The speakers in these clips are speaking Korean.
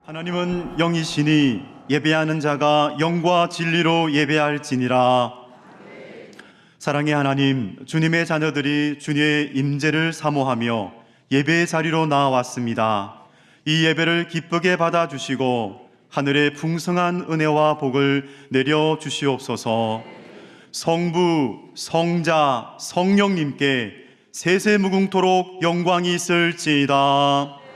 하나님은 영이시니 예배하는 자가 영과 진리로 예배할지니라. 사랑의 하나님, 주님의 자녀들이 주님의 임재를 사모하며 예배의 자리로 나아왔습니다. 이 예배를 기쁘게 받아주시고 하늘의 풍성한 은혜와 복을 내려 주시옵소서. 성부, 성자, 성령님께 세세무궁토록 영광이 있을지이다.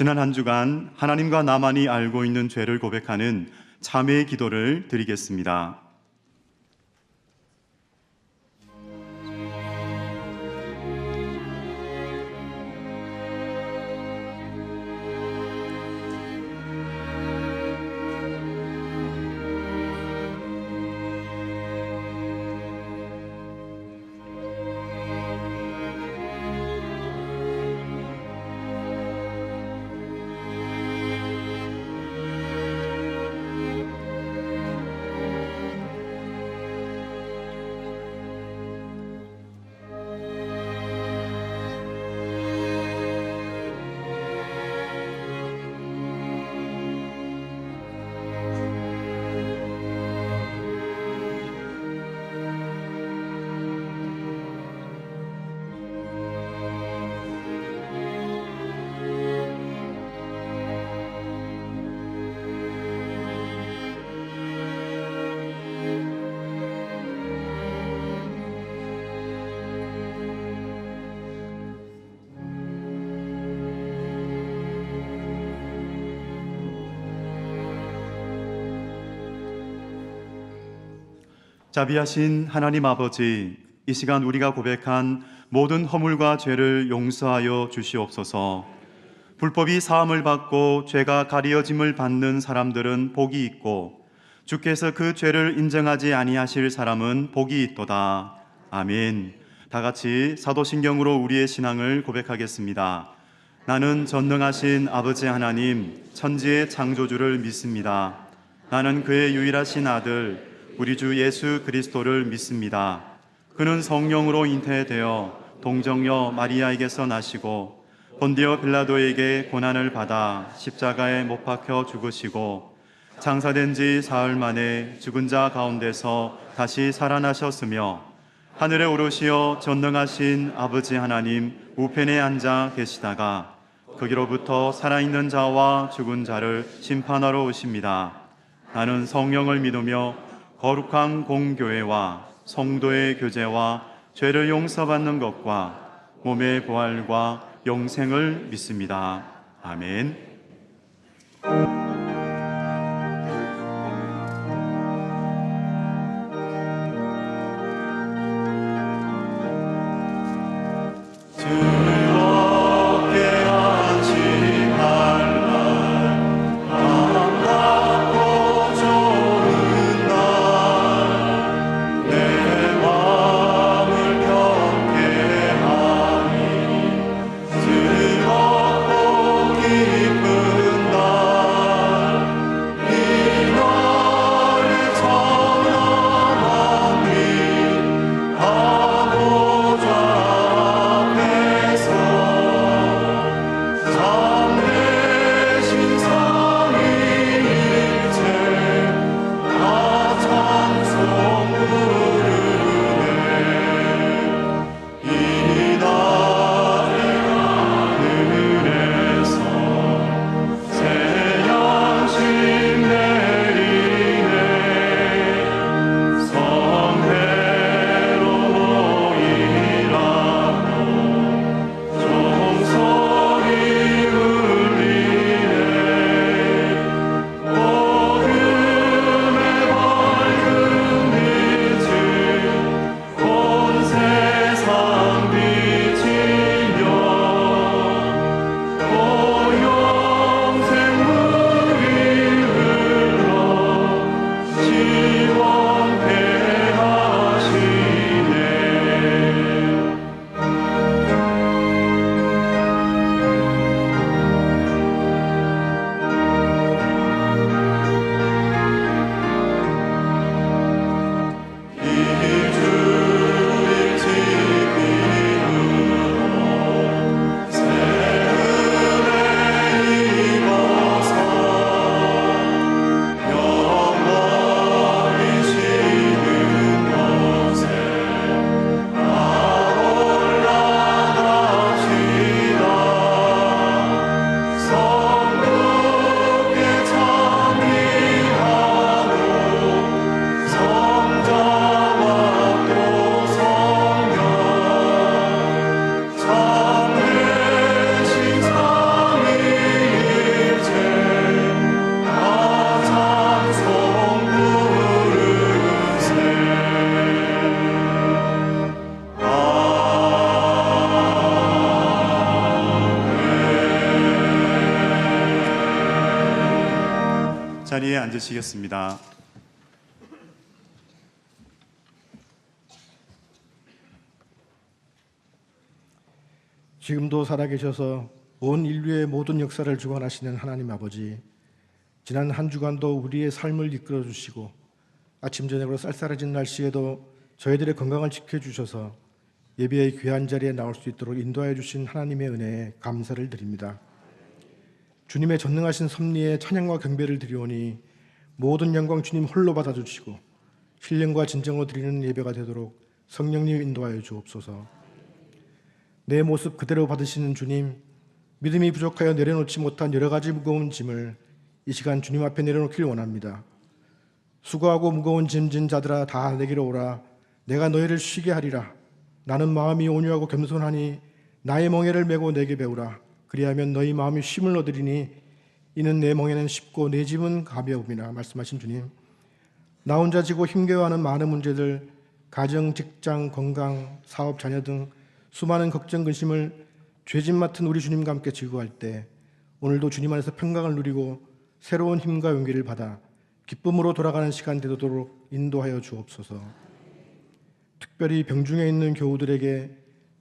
지난 한 주간 하나님과 나만이 알고 있는 죄를 고백하는 참회의 기도를 드리겠습니다. 자비하신 하나님 아버지, 이 시간 우리가 고백한 모든 허물과 죄를 용서하여 주시옵소서. 불법이 사함을 받고 죄가 가리어짐을 받는 사람들은 복이 있고 주께서 그 죄를 인정하지 아니하실 사람은 복이 있도다. 아멘. 다 같이 사도신경으로 우리의 신앙을 고백하겠습니다. 나는 전능하신 아버지 하나님, 천지의 창조주를 믿습니다. 나는 그의 유일하신 아들 우리 주 예수 그리스도를 믿습니다. 그는 성령으로 잉태되어 동정녀 마리아에게서 나시고 본디오 빌라도에게 고난을 받아 십자가에 못 박혀 죽으시고 장사된 지 사흘 만에 죽은 자 가운데서 다시 살아나셨으며 하늘에 오르시어 전능하신 아버지 하나님 우편에 앉아 계시다가 거기로부터 살아있는 자와 죽은 자를 심판하러 오십니다. 나는 성령을 믿으며 거룩한 공교회와 성도의 교제와 죄를 용서받는 것과 몸의 부활과 영생을 믿습니다. 아멘. 즐겁게 하지 말라. 마음 갖고 자리에 앉으시겠습니다. 지금도 살아계셔서 온 인류의 모든 역사를 주관하시는 하나님 아버지, 지난 한 주간도 우리의 삶을 이끌어 주시고 아침 저녁으로 쌀쌀해진 날씨에도 저희들의 건강을 지켜주셔서 예배의 귀한 자리에 나올 수 있도록 인도하여 주신 하나님의 은혜에 감사를 드립니다. 주님의 전능하신 섭리에 찬양과 경배를 드리오니 모든 영광 주님 홀로 받아주시고 신령과 진정으로 드리는 예배가 되도록 성령님 인도하여 주옵소서. 내 모습 그대로 받으시는 주님, 믿음이 부족하여 내려놓지 못한 여러 가지 무거운 짐을 이 시간 주님 앞에 내려놓기를 원합니다. 수고하고 무거운 짐 진 자들아 다 내게로 오라. 내가 너희를 쉬게 하리라. 나는 마음이 온유하고 겸손하니 나의 멍에를 메고 내게 배우라. 그리하면 너희 마음이 쉼을 얻으리니 이는 내 멍에는 쉽고 내 짐은 가벼움이라. 말씀하신 주님, 나 혼자 지고 힘겨워하는 많은 문제들, 가정, 직장, 건강, 사업, 자녀 등 수많은 걱정, 근심을 죄짐 맡은 우리 주님과 함께 즐거워할 때 오늘도 주님 안에서 평강을 누리고 새로운 힘과 용기를 받아 기쁨으로 돌아가는 시간 되도록 인도하여 주옵소서. 특별히 병중에 있는 교우들에게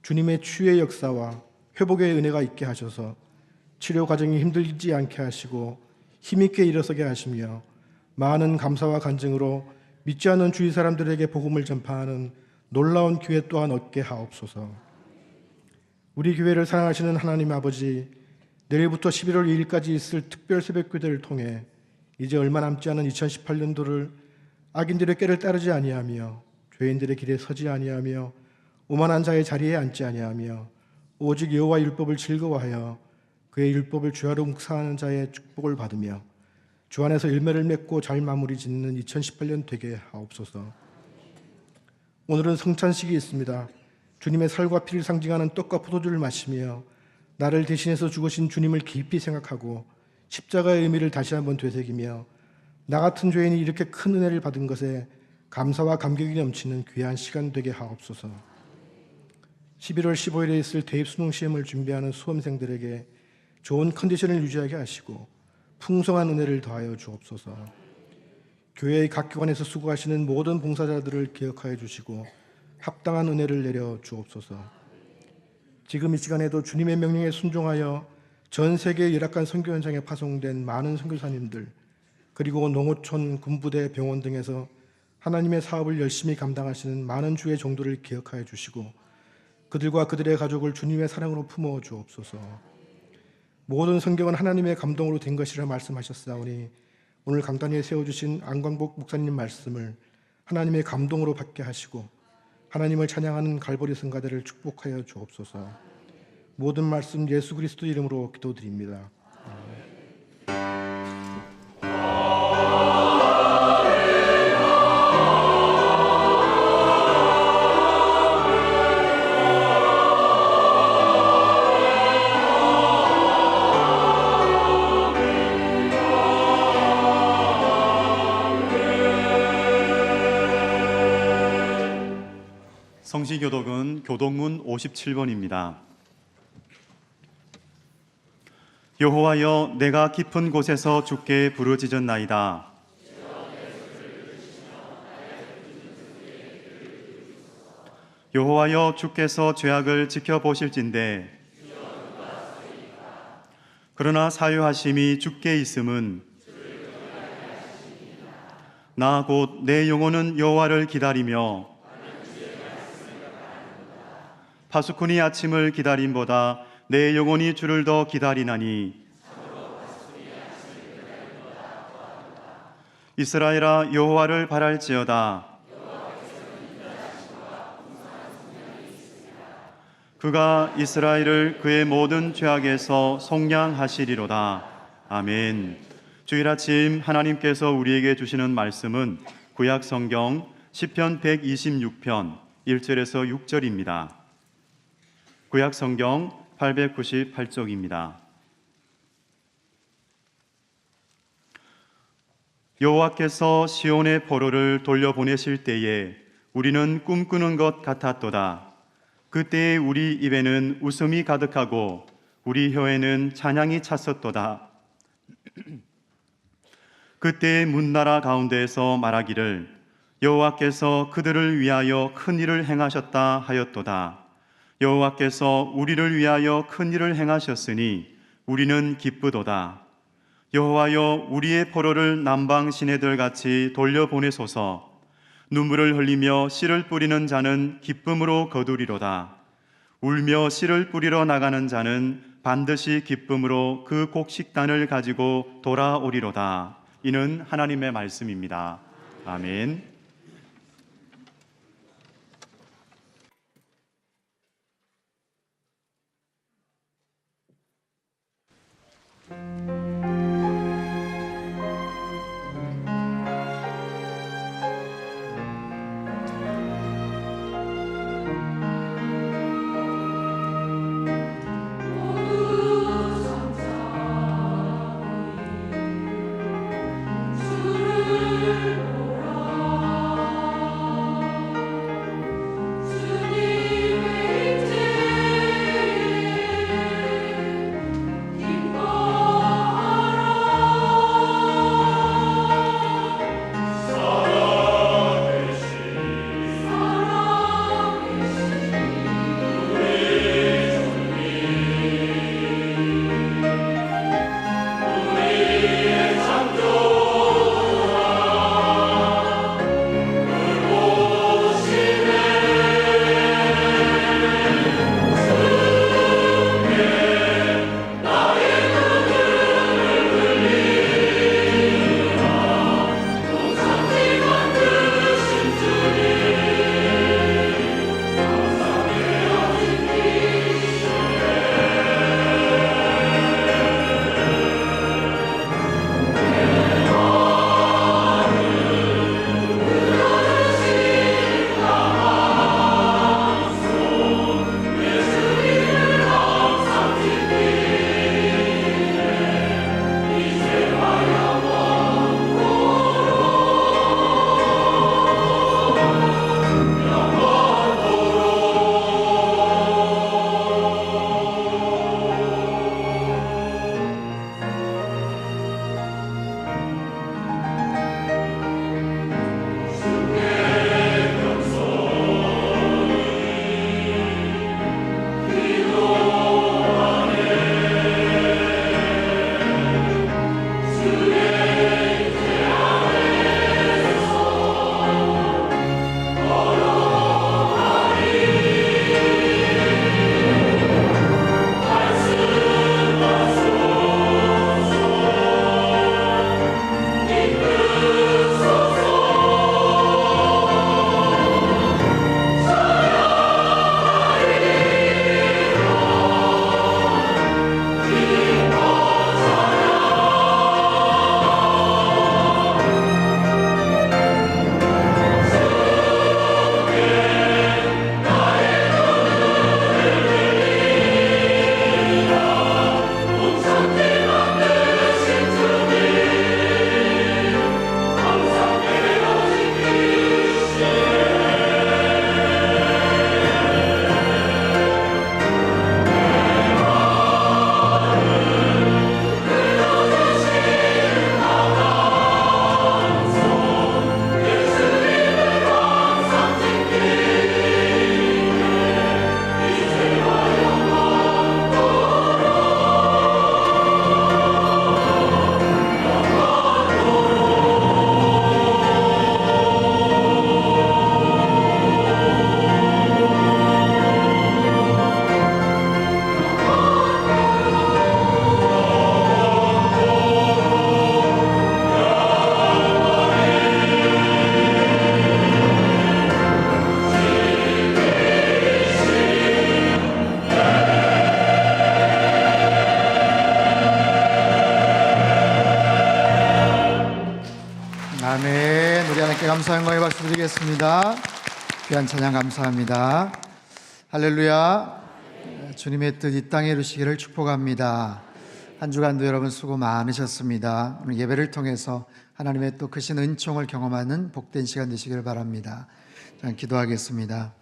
주님의 치유의 역사와 회복의 은혜가 있게 하셔서 치료 과정이 힘들지 않게 하시고 힘있게 일어서게 하시며 많은 감사와 간증으로 믿지 않는 주위 사람들에게 복음을 전파하는 놀라운 기회 또한 얻게 하옵소서. 우리 교회를 사랑하시는 하나님 아버지, 내일부터 11월 2일까지 있을 특별 새벽기도를 통해 이제 얼마 남지 않은 2018년도를 악인들의 꾀를 따르지 아니하며 죄인들의 길에 서지 아니하며 오만한 자의 자리에 앉지 아니하며 오직 여호와 율법을 즐거워하여 그의 율법을 주야로 묵상하는 자의 축복을 받으며 주 안에서 열매를 맺고 잘 마무리 짓는 2018년 되게 하옵소서. 오늘은 성찬식이 있습니다. 주님의 살과 피를 상징하는 떡과 포도주를 마시며 나를 대신해서 죽으신 주님을 깊이 생각하고 십자가의 의미를 다시 한번 되새기며 나 같은 죄인이 이렇게 큰 은혜를 받은 것에 감사와 감격이 넘치는 귀한 시간 되게 하옵소서. 11월 15일에 있을 대입 수능 시험을 준비하는 수험생들에게 좋은 컨디션을 유지하게 하시고 풍성한 은혜를 더하여 주옵소서. 교회의 각 기관에서 수고하시는 모든 봉사자들을 기억하여 주시고 합당한 은혜를 내려 주옵소서. 지금 이 시간에도 주님의 명령에 순종하여 전 세계 열악한 선교 현장에 파송된 많은 선교사님들, 그리고 농어촌, 군부대, 병원 등에서 하나님의 사업을 열심히 감당하시는 많은 주의 종들을 기억하여 주시고 그들과 그들의 가족을 주님의 사랑으로 품어 주옵소서. 모든 성경은 하나님의 감동으로 된 것이라 말씀하셨사오니 오늘 강단 위에 세워주신 안광복 목사님 말씀을 하나님의 감동으로 받게 하시고 하나님을 찬양하는 갈보리 성가대를 축복하여 주옵소서. 모든 말씀 예수 그리스도 이름으로 기도드립니다. 성시교독은 교독문 57번입니다. 여호와여, 내가 깊은 곳에서 주께 부르짖었나이다. 여호와여, 주께서 죄악을 지켜보실진대 그러나 사유하심이 주께 있음은 나 곧 내 영혼은 여호와를 기다리며 파수꾼이 아침을 기다림보다 내 영혼이 주를 더 기다리나니 이스라엘아, 여호와를 바랄지어다. 그가 이스라엘을 그의 모든 죄악에서 속량하시리로다. 아멘. 주일 아침 하나님께서 우리에게 주시는 말씀은 구약 성경 시편 126편 1절에서 6절입니다. 구약 성경 898쪽입니다. 여호와께서 시온의 포로를 돌려보내실 때에 우리는 꿈꾸는 것 같았도다. 그때에 우리 입에는 웃음이 가득하고 우리 혀에는 찬양이 찼었도다. 그때 문나라 가운데에서 말하기를 여호와께서 그들을 위하여 큰 일을 행하셨다 하였도다. 여호와께서 우리를 위하여 큰 일을 행하셨으니 우리는 기쁘도다. 여호와여, 우리의 포로를 남방 시내들 같이 돌려보내소서. 눈물을 흘리며 씨를 뿌리는 자는 기쁨으로 거두리로다. 울며 씨를 뿌리러 나가는 자는 반드시 기쁨으로 그 곡식단을 가지고 돌아오리로다. 이는 하나님의 말씀입니다. 아멘. 아멘. 우리 하나님께 감사 영광의 박수 드리겠습니다. 귀한 찬양 감사합니다. 할렐루야. 주님의 뜻 이 땅에 이루시기를 축복합니다. 한 주간도 여러분 수고 많으셨습니다. 오늘 예배를 통해서 하나님의 또 크신 은총을 경험하는 복된 시간 되시기를 바랍니다. 자, 기도하겠습니다.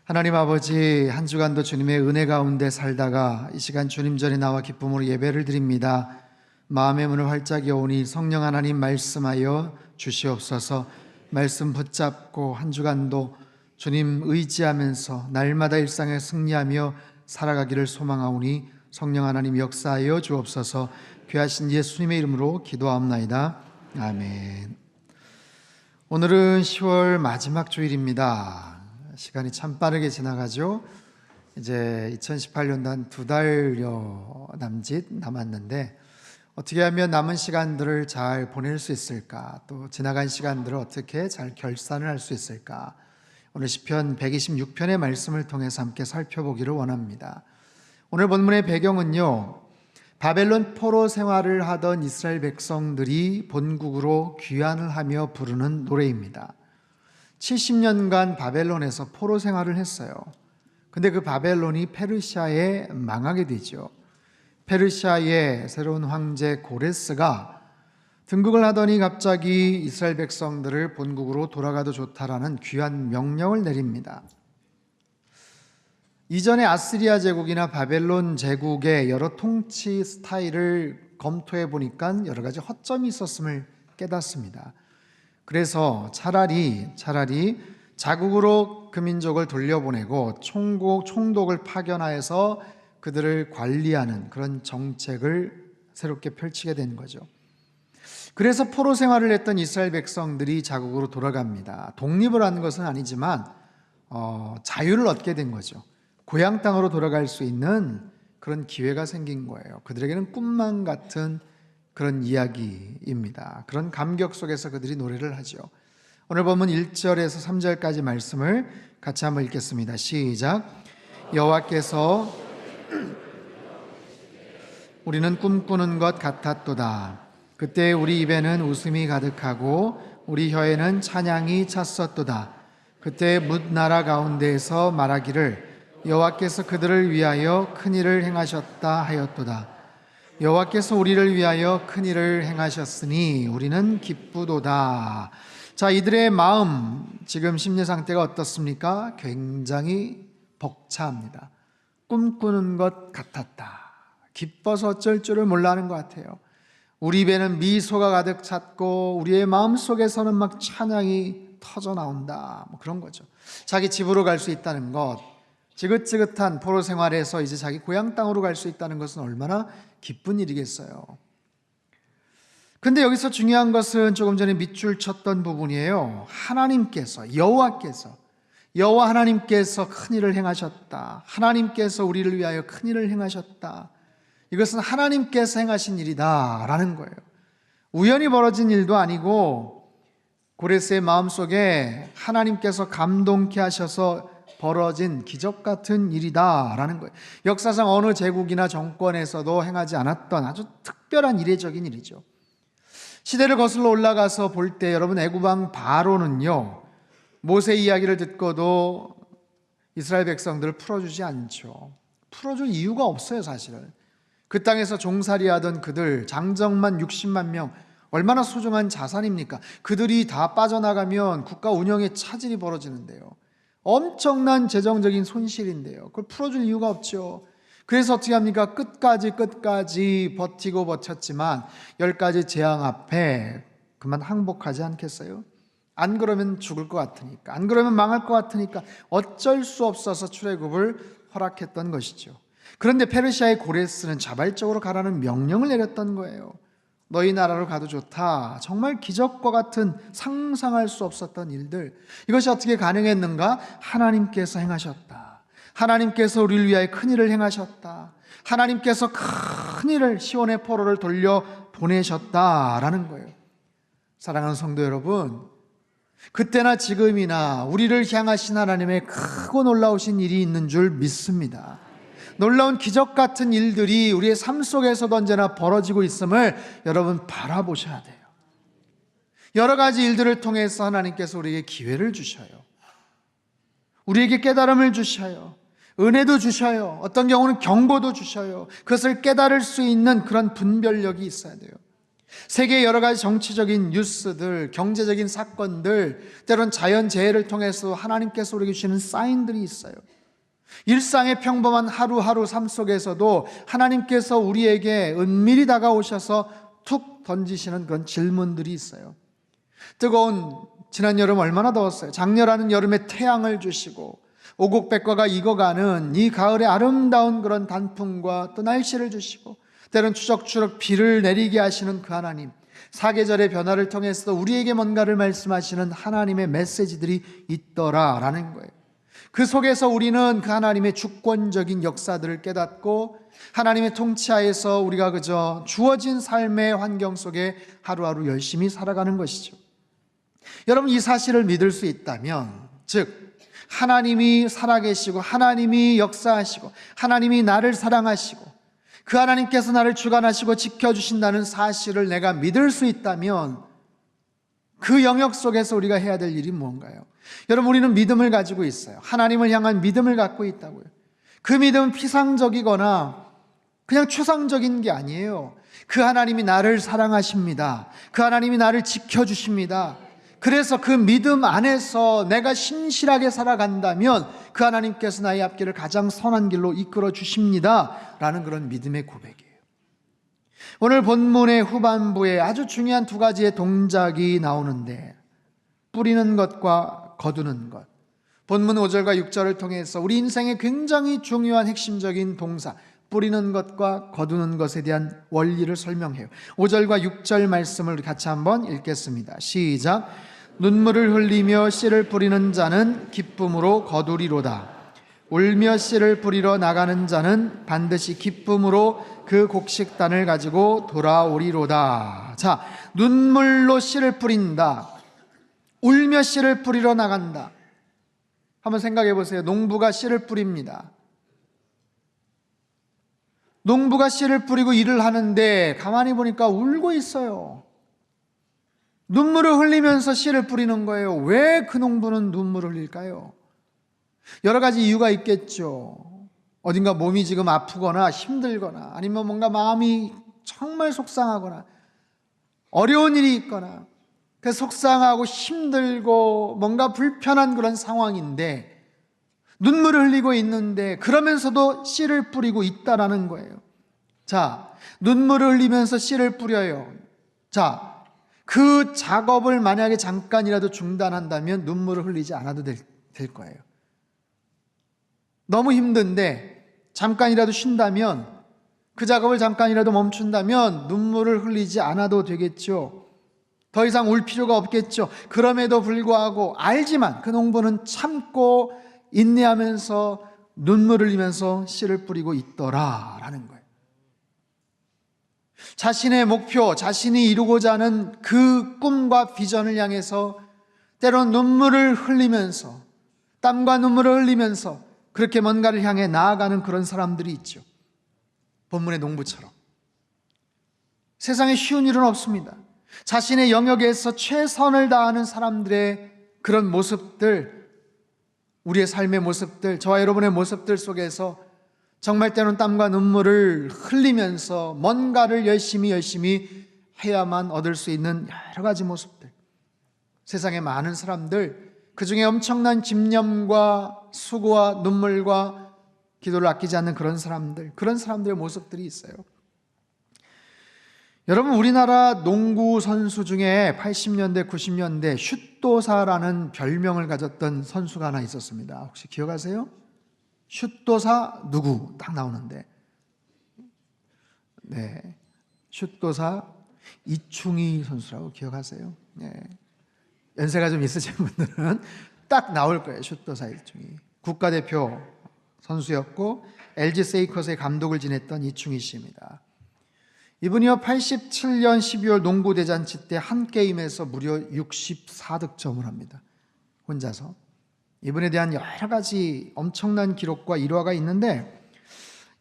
하나님 아버지, 한 주간도 주님의 은혜 가운데 살다가 이 시간 주님 전에 나와 기쁨으로 예배를 드립니다. 마음의 문을 활짝 여오니 성령 하나님 말씀하여 주시옵소서. 말씀 붙잡고 한 주간도 주님 의지하면서 날마다 일상에 승리하며 살아가기를 소망하오니 성령 하나님 역사하여 주옵소서. 귀하신 예수님의 이름으로 기도하옵나이다. 아멘. 오늘은 10월 마지막 주일입니다. 시간이 참 빠르게 지나가죠. 이제 2018년도 한 2달여 남짓 남았는데 어떻게 하면 남은 시간들을 잘 보낼 수 있을까, 또 지나간 시간들을 어떻게 잘 결산을 할 수 있을까, 오늘 시편 126편의 말씀을 통해서 함께 살펴보기를 원합니다. 오늘 본문의 배경은요, 바벨론 포로 생활을 하던 이스라엘 백성들이 본국으로 귀환을 하며 부르는 노래입니다. 70년간 바벨론에서 포로 생활을 했어요. 근데 그 바벨론이 페르시아에 망하게 되죠. 페르시아의 새로운 황제 고레스가 등극을 하더니 갑자기 이스라엘 백성들을 본국으로 돌아가도 좋다라는 귀한 명령을 내립니다. 이전에 아스리아 제국이나 바벨론 제국의 여러 통치 스타일을 검토해 보니까 여러 가지 허점이 있었음을 깨닫습니다. 그래서 차라리 자국으로 그 민족을 돌려보내고 총독을 파견하여서 그들을 관리하는 그런 정책을 새롭게 펼치게 된 거죠. 그래서 포로 생활을 했던 이스라엘 백성들이 자국으로 돌아갑니다. 독립을 한 것은 아니지만 자유를 얻게 된 거죠. 고향 땅으로 돌아갈 수 있는 그런 기회가 생긴 거예요. 그들에게는 꿈만 같은 그런 이야기입니다. 그런 감격 속에서 그들이 노래를 하죠. 오늘 보면 1절에서 3절까지 말씀을 같이 한번 읽겠습니다. 시작. 여호와께서 우리는 꿈꾸는 것 같았도다. 그때 우리 입에는 웃음이 가득하고 우리 혀에는 찬양이 찼었도다. 그때 뭇나라 가운데에서 말하기를 여호와께서 그들을 위하여 큰일을 행하셨다 하였도다. 여호와께서 우리를 위하여 큰일을 행하셨으니 우리는 기쁘도다. 자, 이들의 마음, 지금 심리 상태가 어떻습니까? 굉장히 벅차합니다. 꿈꾸는 것 같았다. 기뻐서 어쩔 줄을 몰라 하는 것 같아요. 우리 입에는 미소가 가득 찼고 우리의 마음속에서는 막 찬양이 터져 나온다. 뭐 그런 거죠. 자기 집으로 갈 수 있다는 것, 지긋지긋한 포로 생활에서 이제 자기 고향 땅으로 갈 수 있다는 것은 얼마나 기쁜 일이겠어요. 근데 여기서 중요한 것은 조금 전에 밑줄 쳤던 부분이에요. 여호와 하나님께서 큰일을 행하셨다. 하나님께서 우리를 위하여 큰일을 행하셨다. 이것은 하나님께서 행하신 일이다 라는 거예요. 우연히 벌어진 일도 아니고 고레스의 마음속에 하나님께서 감동케 하셔서 벌어진 기적 같은 일이다 라는 거예요. 역사상 어느 제국이나 정권에서도 행하지 않았던 아주 특별한 이례적인 일이죠. 시대를 거슬러 올라가서 볼 때 여러분, 애굽왕 바로는요, 모세 이야기를 듣고도 이스라엘 백성들을 풀어주지 않죠. 풀어줄 이유가 없어요. 사실은 그 땅에서 종살이하던 그들 장정만 60만 명, 얼마나 소중한 자산입니까? 그들이 다 빠져나가면 국가 운영에 차질이 벌어지는데요. 엄청난 재정적인 손실인데요. 그걸 풀어줄 이유가 없죠. 그래서 어떻게 합니까? 끝까지 버티고 버텼지만 10가지 재앙 앞에 그만 항복하지 않겠어요? 안 그러면 죽을 것 같으니까, 안 그러면 망할 것 같으니까 어쩔 수 없어서 출애굽을 허락했던 것이죠. 그런데 페르시아의 고레스는 자발적으로 가라는 명령을 내렸던 거예요. 너희 나라로 가도 좋다. 정말 기적과 같은 상상할 수 없었던 일들, 이것이 어떻게 가능했는가? 하나님께서 행하셨다. 하나님께서 우리를 위하여 큰일을 행하셨다. 하나님께서 큰일을, 시온의 포로를 돌려보내셨다라는 거예요. 사랑하는 성도 여러분, 그때나 지금이나 우리를 향하신 하나님의 크고 놀라우신 일이 있는 줄 믿습니다. 놀라운 기적 같은 일들이 우리의 삶 속에서도 언제나 벌어지고 있음을 여러분 바라보셔야 돼요. 여러 가지 일들을 통해서 하나님께서 우리에게 기회를 주셔요. 우리에게 깨달음을 주셔요. 은혜도 주셔요. 어떤 경우는 경고도 주셔요. 그것을 깨달을 수 있는 그런 분별력이 있어야 돼요. 세계의 여러 가지 정치적인 뉴스들, 경제적인 사건들, 때론 자연재해를 통해서 하나님께서 우리에게 주시는 사인들이 있어요. 일상의 평범한 하루하루 삶 속에서도 하나님께서 우리에게 은밀히 다가오셔서 툭 던지시는 그런 질문들이 있어요. 뜨거운 지난 여름 얼마나 더웠어요. 장렬하는 여름에 태양을 주시고 오곡백과가 익어가는 이 가을의 아름다운 그런 단풍과 또 날씨를 주시고 때론 추적추적 비를 내리게 하시는 그 하나님, 사계절의 변화를 통해서 우리에게 뭔가를 말씀하시는 하나님의 메시지들이 있더라라는 거예요. 그 속에서 우리는 그 하나님의 주권적인 역사들을 깨닫고 하나님의 통치하에서 우리가 그저 주어진 삶의 환경 속에 하루하루 열심히 살아가는 것이죠. 여러분, 이 사실을 믿을 수 있다면, 즉 하나님이 살아계시고 하나님이 역사하시고 하나님이 나를 사랑하시고 그 하나님께서 나를 주관하시고 지켜주신다는 사실을 내가 믿을 수 있다면 그 영역 속에서 우리가 해야 될 일이 뭔가요? 여러분, 우리는 믿음을 가지고 있어요. 하나님을 향한 믿음을 갖고 있다고요. 그 믿음은 피상적이거나 그냥 추상적인 게 아니에요. 그 하나님이 나를 사랑하십니다. 그 하나님이 나를 지켜주십니다. 그래서 그 믿음 안에서 내가 신실하게 살아간다면 그 하나님께서 나의 앞길을 가장 선한 길로 이끌어 주십니다 라는 그런 믿음의 고백이에요. 오늘 본문의 후반부에 아주 중요한 두 가지의 동작이 나오는데, 뿌리는 것과 거두는 것. 본문 5절과 6절을 통해서 우리 인생의 굉장히 중요한 핵심적인 동사, 뿌리는 것과 거두는 것에 대한 원리를 설명해요. 5절과 6절 말씀을 같이 한번 읽겠습니다. 시작. 눈물을 흘리며 씨를 뿌리는 자는 기쁨으로 거두리로다. 울며 씨를 뿌리러 나가는 자는 반드시 기쁨으로 그 곡식단을 가지고 돌아오리로다. 자, 눈물로 씨를 뿌린다. 울며 씨를 뿌리러 나간다. 한번 생각해 보세요. 농부가 씨를 뿌립니다. 농부가 씨를 뿌리고 일을 하는데 가만히 보니까 울고 있어요. 눈물을 흘리면서 씨를 뿌리는 거예요. 왜 그 농부는 눈물을 흘릴까요? 여러 가지 이유가 있겠죠. 어딘가 몸이 지금 아프거나 힘들거나 아니면 뭔가 마음이 정말 속상하거나 어려운 일이 있거나 그 속상하고 힘들고 뭔가 불편한 그런 상황인데 눈물을 흘리고 있는데 그러면서도 씨를 뿌리고 있다라는 거예요. 자, 눈물을 흘리면서 씨를 뿌려요. 자, 그 작업을 만약에 잠깐이라도 중단한다면 눈물을 흘리지 않아도 될 거예요. 너무 힘든데 잠깐이라도 쉰다면, 그 작업을 잠깐이라도 멈춘다면 눈물을 흘리지 않아도 되겠죠. 더 이상 울 필요가 없겠죠. 그럼에도 불구하고 알지만 그 농부는 참고 인내하면서 눈물을 흘리면서 씨를 뿌리고 있더라라는 거예요. 자신의 목표, 자신이 이루고자 하는 그 꿈과 비전을 향해서 때론 눈물을 흘리면서, 땀과 눈물을 흘리면서 그렇게 뭔가를 향해 나아가는 그런 사람들이 있죠. 본문의 농부처럼. 세상에 쉬운 일은 없습니다. 자신의 영역에서 최선을 다하는 사람들의 그런 모습들, 우리의 삶의 모습들, 저와 여러분의 모습들 속에서 정말 때로는 땀과 눈물을 흘리면서 뭔가를 열심히 해야만 얻을 수 있는 여러 가지 모습들. 세상에 많은 사람들, 그 중에 엄청난 집념과 수고와 눈물과 기도를 아끼지 않는 그런 사람들의 모습들이 있어요. 여러분, 우리나라 농구 선수 중에 80년대, 90년대 슛도사라는 별명을 가졌던 선수가 하나 있었습니다. 혹시 기억하세요? 슛도사 누구? 딱 나오는데, 네, 슛도사 이충희 선수라고 기억하세요? 네. 연세가 좀 있으신 분들은 딱 나올 거예요. 슛도사 이충희. 국가대표 선수였고 LG 세이커스의 감독을 지냈던 이충희 씨입니다. 이분이요, 87년 12월 농구 대잔치 때 한 게임에서 무려 64득점을 합니다. 혼자서. 이분에 대한 여러 가지 엄청난 기록과 일화가 있는데,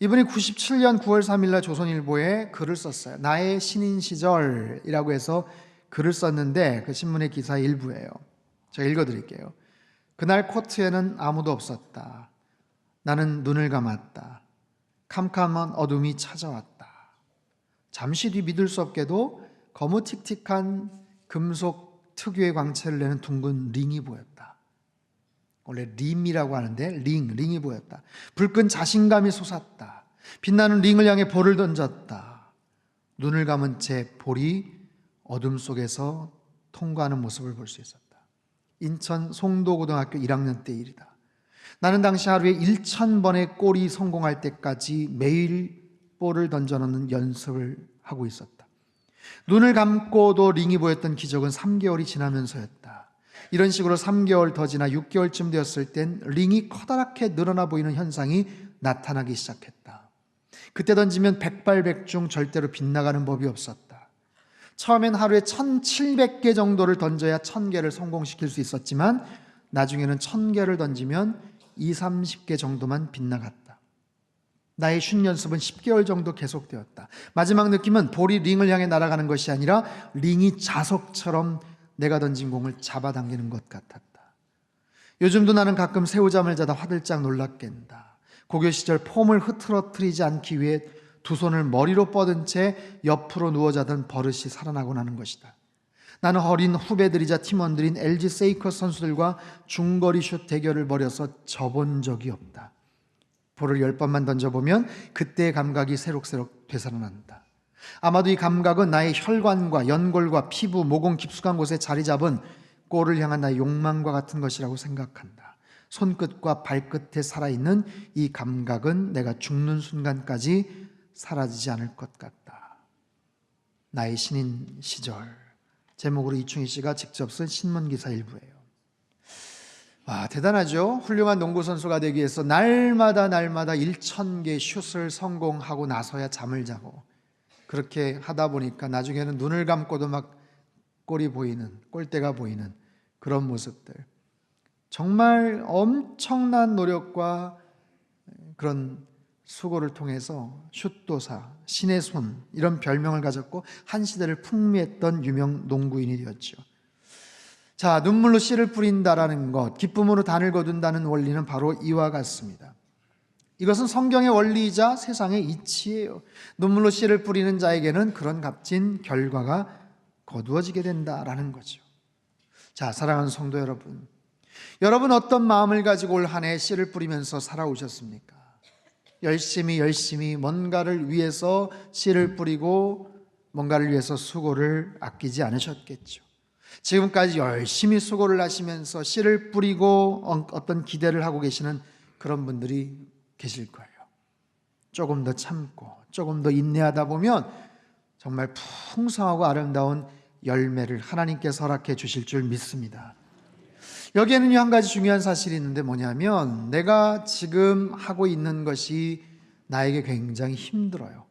이분이 97년 9월 3일 날 조선일보에 글을 썼어요. 나의 신인 시절이라고 해서 글을 썼는데 그 신문의 기사 일부예요. 제가 읽어드릴게요. 그날 코트에는 아무도 없었다. 나는 눈을 감았다. 캄캄한 어둠이 찾아왔다. 잠시 뒤 믿을 수 없게도 거무틱틱한 금속 특유의 광채를 내는 둥근 링이 보였다. 원래 림이라고 하는데 링이 보였다. 불끈 자신감이 솟았다. 빛나는 링을 향해 볼을 던졌다. 눈을 감은 채 볼이 어둠 속에서 통과하는 모습을 볼 수 있었다. 인천 송도고등학교 1학년 때 일이다. 나는 당시 하루에 1,000번의 골이 성공할 때까지 매일 볼을 던져넣는 연습을 하고 있었다. 눈을 감고도 링이 보였던 기적은 3개월이 지나면서였다. 이런 식으로 3개월 더 지나 6개월쯤 되었을 땐 링이 커다랗게 늘어나 보이는 현상이 나타나기 시작했다. 그때 던지면 백발백중 절대로 빗나가는 법이 없었다. 처음엔 하루에 1,700개 정도를 던져야 1,000개를 성공시킬 수 있었지만 나중에는 1,000개를 던지면 20, 30개 정도만 빗나갔다. 나의 슛 연습은 10개월 정도 계속되었다. 마지막 느낌은 볼이 링을 향해 날아가는 것이 아니라 링이 자석처럼 내가 던진 공을 잡아당기는 것 같았다. 요즘도 나는 가끔 새우잠을 자다 화들짝 놀라 깬다. 고교 시절 폼을 흐트러뜨리지 않기 위해 두 손을 머리로 뻗은 채 옆으로 누워 자던 버릇이 살아나곤 하는 것이다. 나는 어린 후배들이자 팀원들인 LG 세이커스 선수들과 중거리 슛 대결을 벌여서 져본 적이 없다. 볼을 10번만 던져보면 그때의 감각이 새록새록 되살아난다. 아마도 이 감각은 나의 혈관과 연골과 피부, 모공 깊숙한 곳에 자리 잡은 골을 향한 나의 욕망과 같은 것이라고 생각한다. 손끝과 발끝에 살아있는 이 감각은 내가 죽는 순간까지 사라지지 않을 것 같다. 나의 신인 시절, 제목으로 이충희 씨가 직접 쓴 신문기사 일부예요. 와, 대단하죠? 훌륭한 농구선수가 되기 위해서 날마다 1,000개 슛을 성공하고 나서야 잠을 자고, 그렇게 하다 보니까 나중에는 눈을 감고도 막 골이 보이는, 골대가 보이는 그런 모습들. 정말 엄청난 노력과 그런 수고를 통해서 슛도사, 신의 손 이런 별명을 가졌고 한 시대를 풍미했던 유명 농구인이 되었죠. 자, 눈물로 씨를 뿌린다라는 것, 기쁨으로 단을 거둔다는 원리는 바로 이와 같습니다. 이것은 성경의 원리이자 세상의 이치예요. 눈물로 씨를 뿌리는 자에게는 그런 값진 결과가 거두어지게 된다라는 거죠. 자, 사랑하는 성도 여러분, 여러분 어떤 마음을 가지고 올 한 해 씨를 뿌리면서 살아오셨습니까? 열심히 뭔가를 위해서 씨를 뿌리고 뭔가를 위해서 수고를 아끼지 않으셨겠죠. 지금까지 열심히 수고를 하시면서 씨를 뿌리고 어떤 기대를 하고 계시는 그런 분들이 계실 거예요. 조금 더 참고 조금 더 인내하다 보면 정말 풍성하고 아름다운 열매를 하나님께서 허락해 주실 줄 믿습니다. 여기에는 한 가지 중요한 사실이 있는데 뭐냐면, 내가 지금 하고 있는 것이 나에게 굉장히 힘들어요.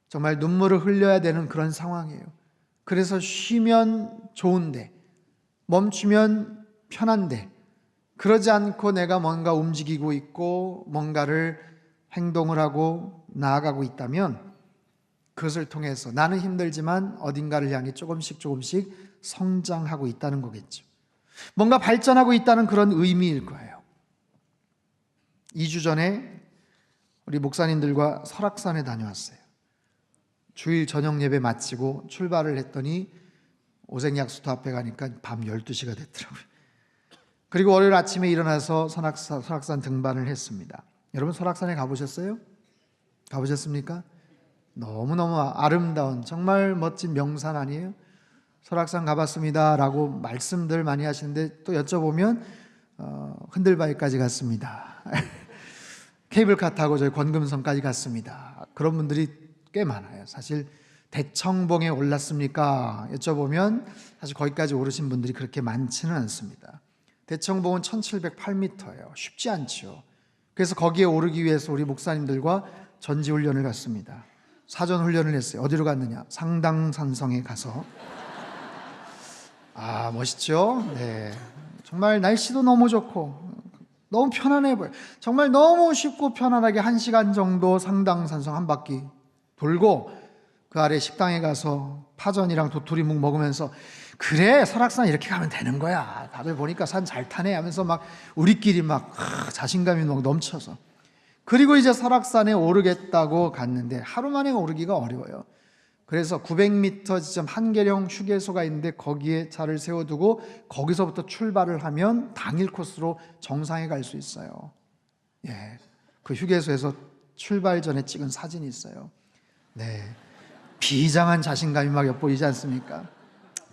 정말 눈물을 흘려야 되는 그런 상황이에요. 그래서 쉬면 좋은데, 멈추면 편한데, 그러지 않고 내가 뭔가 움직이고 있고 뭔가를 행동을 하고 나아가고 있다면 그것을 통해서 나는 힘들지만 어딘가를 향해 조금씩 성장하고 있다는 거겠죠. 뭔가 발전하고 있다는 그런 의미일 거예요. 2주 전에 우리 목사님들과 설악산에 다녀왔어요. 주일 저녁 예배 마치고 출발을 했더니 오색약수터 앞에 가니까 밤 12시가 됐더라고요. 그리고 월요일 아침에 일어나서 설악산 등반을 했습니다. 여러분 설악산에 가보셨어요? 가보셨습니까? 너무너무 아름다운 정말 멋진 명산 아니에요? 설악산 가봤습니다 라고 말씀들 많이 하시는데 또 여쭤보면 흔들바위까지 갔습니다. 케이블카 타고 저희 권금성까지 갔습니다. 그런 분들이 꽤 많아요. 사실 대청봉에 올랐습니까? 여쭤보면 사실 거기까지 오르신 분들이 그렇게 많지는 않습니다. 대청봉은 1708m예요. 쉽지 않죠. 그래서 거기에 오르기 위해서 우리 목사님들과 전지훈련을 갔습니다. 사전훈련을 했어요. 어디로 갔느냐? 상당산성에 가서. 아, 멋있죠? 네. 정말 날씨도 너무 좋고 너무 편안해 보여요. 정말 너무 쉽고 편안하게 1시간 정도 상당산성 한 바퀴 돌고 그 아래 식당에 가서 파전이랑 도토리묵 먹으면서 그래, 설악산 이렇게 가면 되는 거야. 다들 보니까 산 잘 타네 하면서 막 우리끼리 막 자신감이 막 넘쳐서, 그리고 이제 설악산에 오르겠다고 갔는데 하루 만에 오르기가 어려워요. 그래서 900m 지점 한계령 휴게소가 있는데 거기에 차를 세워두고 거기서부터 출발을 하면 당일 코스로 정상에 갈 수 있어요. 예, 그 휴게소에서 출발 전에 찍은 사진이 있어요. 네, 비장한 자신감이 막 엿보이지 않습니까?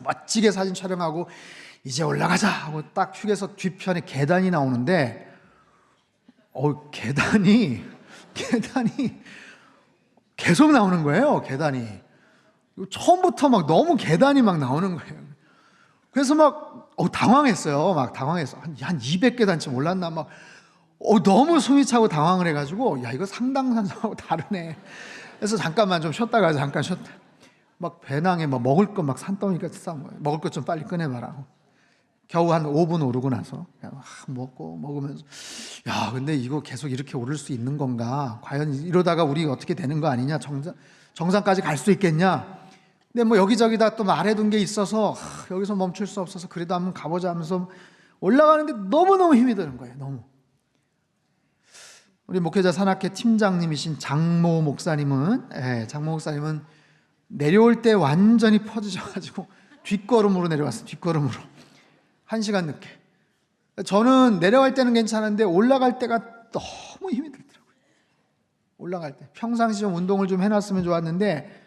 멋지게 사진 촬영하고 이제 올라가자 하고 딱 휴게소 뒤편에 계단이 나오는데 계단이 계속 나오는 거예요. 계단이 처음부터 막 너무 계단이 막 나오는 거예요. 그래서 막 당황했어요. 막 당황해서 한 200계단쯤 올랐나 막 너무 숨이 차고 당황을 해가지고 야 이거 상당산성하고 다르네. 그래서 잠깐만 좀 쉬었다가 잠깐 쉬었다. 막 배낭에 막 먹을 거 막 산더미가 싸운 거예요. 먹을 것 좀 빨리 꺼내봐라. 겨우 한 5분 오르고 나서 먹으면서 야 근데 이거 계속 이렇게 오를 수 있는 건가? 과연 이러다가 우리 어떻게 되는 거 아니냐? 정상까지 갈 수 있겠냐? 근데 뭐 여기저기다 또 말해둔 게 있어서 여기서 멈출 수 없어서 그래도 한번 가보자 하면서 올라가는데 너무너무 힘이 드는 거예요. 너무. 우리 목회자 산악회 팀장님이신 장모 목사님은 내려올 때 완전히 퍼지셔가지고 뒷걸음으로 내려왔어요. 뒷걸음으로 1시간 늦게. 저는 내려갈 때는 괜찮은데 올라갈 때가 너무 힘이 들더라고요. 올라갈 때 평상시 좀 운동을 좀 해놨으면 좋았는데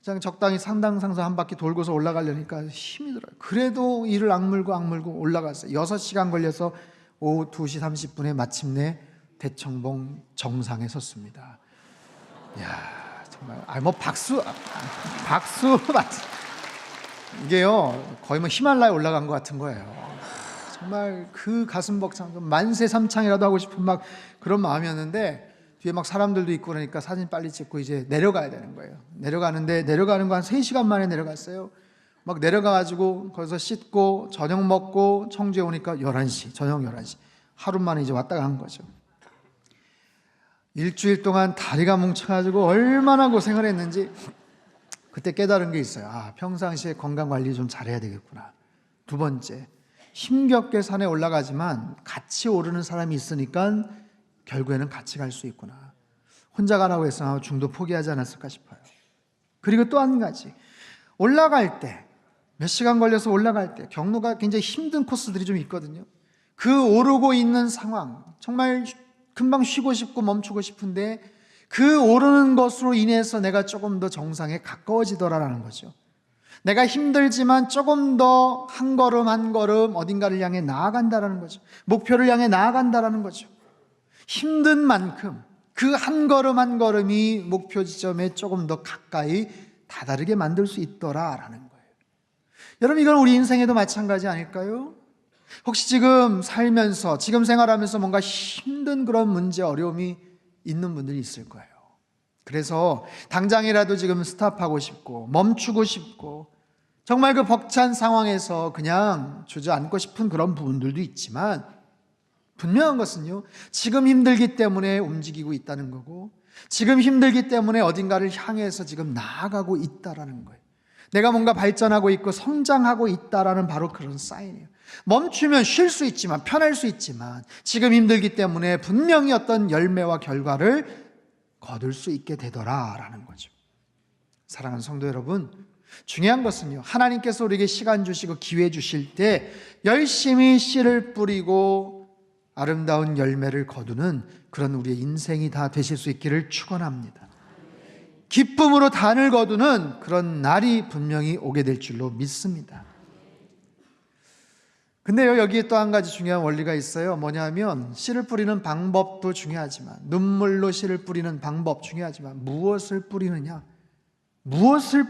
그냥 적당히 상당상사 한 바퀴 돌고서 올라가려니까 힘이 들어요. 그래도 이를 악물고 올라갔어요. 6시간 걸려서 오후 2시 30분에 마침내 대청봉 정상에 섰습니다. 이야 정말 박수 이게요 거의 뭐 히말라야 올라간 것 같은 거예요. 정말 그 가슴 벅찬 만세 삼창이라도 하고 싶은 막 그런 마음이었는데 뒤에 막 사람들도 있고 그러니까 사진 빨리 찍고 이제 내려가야 되는 거예요. 내려가는 거 한 3시간 만에 내려갔어요. 막 내려가가지고 거기서 씻고 저녁 먹고 청주에 오니까 11시 저녁 11시 하루 만에 이제 왔다가 한 거죠. 일주일 동안 다리가 뭉쳐가지고 얼마나 고생을 했는지 그때 깨달은 게 있어요. 평상시에 건강관리 좀 잘해야 되겠구나. 2번째, 힘겹게 산에 올라가지만 같이 오르는 사람이 있으니까 결국에는 같이 갈 수 있구나. 혼자 가라고 해서 중도 포기하지 않았을까 싶어요. 그리고 또 한 가지, 올라갈 때 몇 시간 걸려서 올라갈 때 경로가 굉장히 힘든 코스들이 좀 있거든요. 그 오르고 있는 상황 정말 금방 쉬고 싶고 멈추고 싶은데 그 오르는 것으로 인해서 내가 조금 더 정상에 가까워지더라라는 거죠. 내가 힘들지만 조금 더 한 걸음 한 걸음 어딘가를 향해 나아간다라는 거죠. 목표를 향해 나아간다라는 거죠. 힘든 만큼 그 한 걸음 한 걸음이 목표 지점에 조금 더 가까이 다다르게 만들 수 있더라라는 거예요. 여러분 이건 우리 인생에도 마찬가지 아닐까요? 혹시 지금 살면서 지금 생활하면서 뭔가 힘든 그런 문제 어려움이 있는 분들이 있을 거예요. 그래서 당장이라도 지금 스탑하고 싶고 멈추고 싶고 정말 그 벅찬 상황에서 그냥 주저앉고 싶은 그런 부분들도 있지만 분명한 것은요, 지금 힘들기 때문에 움직이고 있다는 거고 지금 힘들기 때문에 어딘가를 향해서 지금 나아가고 있다라는 거예요. 내가 뭔가 발전하고 있고 성장하고 있다라는 바로 그런 사인이에요. 멈추면 쉴 수 있지만 편할 수 있지만 지금 힘들기 때문에 분명히 어떤 열매와 결과를 거둘 수 있게 되더라라는 거죠. 사랑하는 성도 여러분, 중요한 것은요, 하나님께서 우리에게 시간 주시고 기회 주실 때 열심히 씨를 뿌리고 아름다운 열매를 거두는 그런 우리의 인생이 다 되실 수 있기를 축원합니다. 기쁨으로 단을 거두는 그런 날이 분명히 오게 될 줄로 믿습니다. 근데요, 여기에 또 한 가지 중요한 원리가 있어요. 뭐냐면 씨를 뿌리는 방법도 중요하지만, 눈물로 씨를 뿌리는 방법 중요하지만 무엇을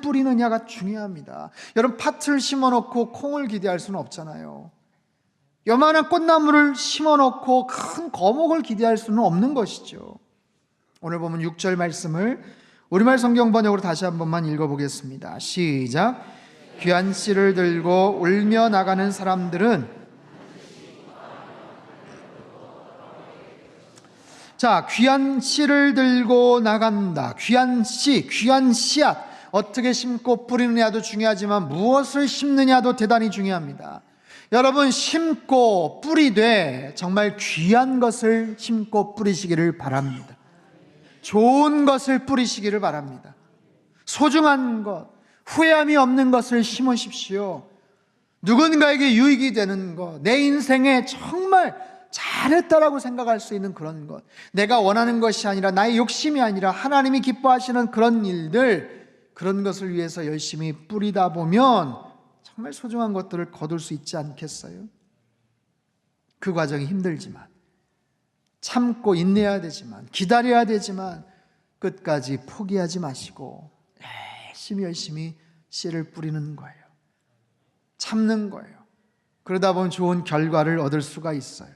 뿌리느냐가 중요합니다. 여러분, 팥을 심어놓고 콩을 기대할 수는 없잖아요. 요만한 꽃나무를 심어놓고 큰 거목을 기대할 수는 없는 것이죠. 오늘 보면 6절 말씀을 우리말 성경 번역으로 다시 한 번만 읽어보겠습니다. 시작. 귀한 씨를 들고 울며 나가는 사람들은, 자, 귀한 씨를 들고 나간다. 귀한 씨, 귀한 씨앗, 어떻게 심고 뿌리느냐도 중요하지만 무엇을 심느냐도 대단히 중요합니다. 여러분, 심고 뿌리되 정말 귀한 것을 심고 뿌리시기를 바랍니다. 좋은 것을 뿌리시기를 바랍니다. 소중한 것, 후회함이 없는 것을 심으십시오. 누군가에게 유익이 되는 것, 내 인생에 정말 잘했다라고 생각할 수 있는 그런 것, 내가 원하는 것이 아니라 나의 욕심이 아니라 하나님이 기뻐하시는 그런 일들, 그런 것을 위해서 열심히 뿌리다 보면 정말 소중한 것들을 거둘 수 있지 않겠어요? 그 과정이 힘들지만, 참고 인내해야 되지만, 기다려야 되지만 끝까지 포기하지 마시고 열심히 씨를 뿌리는 거예요. 참는 거예요. 그러다 보면 좋은 결과를 얻을 수가 있어요.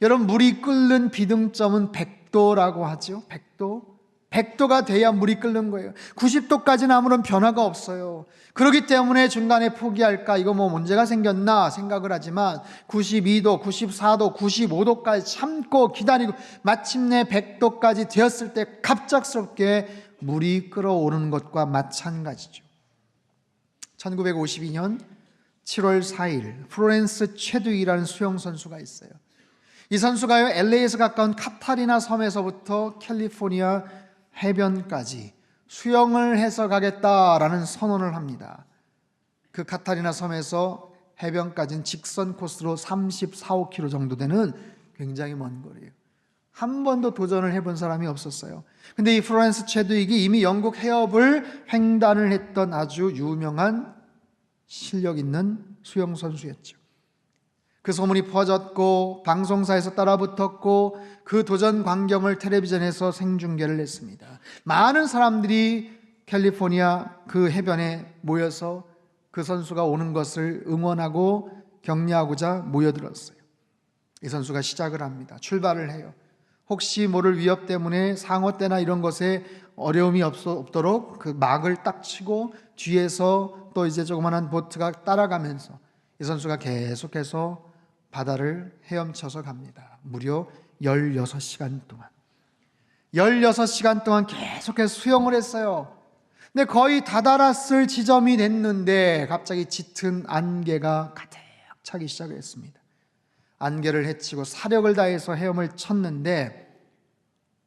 여러분, 물이 끓는 비등점은 100도라고 하죠. 100도가 돼야 물이 끓는 거예요. 90도까지는 아무런 변화가 없어요. 그렇기 때문에 중간에 포기할까, 이거 뭐 문제가 생겼나 생각을 하지만 92도, 94도, 95도까지 참고 기다리고 마침내 100도까지 되었을 때 갑작스럽게 물이 끓어오르는 것과 마찬가지죠. 1952년 7월 4일 플로렌스 최두이라는 수영선수가 있어요. 이 선수가요, LA에서 가까운 카타리나 섬에서부터 캘리포니아 해변까지 수영을 해서 가겠다라는 선언을 합니다. 그 카타리나 섬에서 해변까지는 직선 코스로 34~35km 정도 되는 굉장히 먼 거리예요. 한 번도 도전을 해본 사람이 없었어요. 근데 이 플로렌스 체드윅이 이미 영국 해협을 횡단을 했던 아주 유명한 실력 있는 수영선수였죠. 그 소문이 퍼졌고 방송사에서 따라붙었고 그 도전 광경을 텔레비전에서 생중계를 했습니다. 많은 사람들이 캘리포니아 그 해변에 모여서 그 선수가 오는 것을 응원하고 격려하고자 모여들었어요. 이 선수가 시작을 합니다. 출발을 해요. 혹시 모를 위협 때문에 상어떼나 이런 것에 어려움이 없도록 그 막을 딱 치고 뒤에서 또 이제 조그만한 보트가 따라가면서 이 선수가 계속해서 바다를 헤엄쳐서 갑니다. 무려 16시간 동안 16시간 동안 계속해서 수영을 했어요. 근데 거의 다다랐을 지점이 됐는데 갑자기 짙은 안개가 가득 차기 시작을 했습니다. 안개를 헤치고 사력을 다해서 헤엄을 쳤는데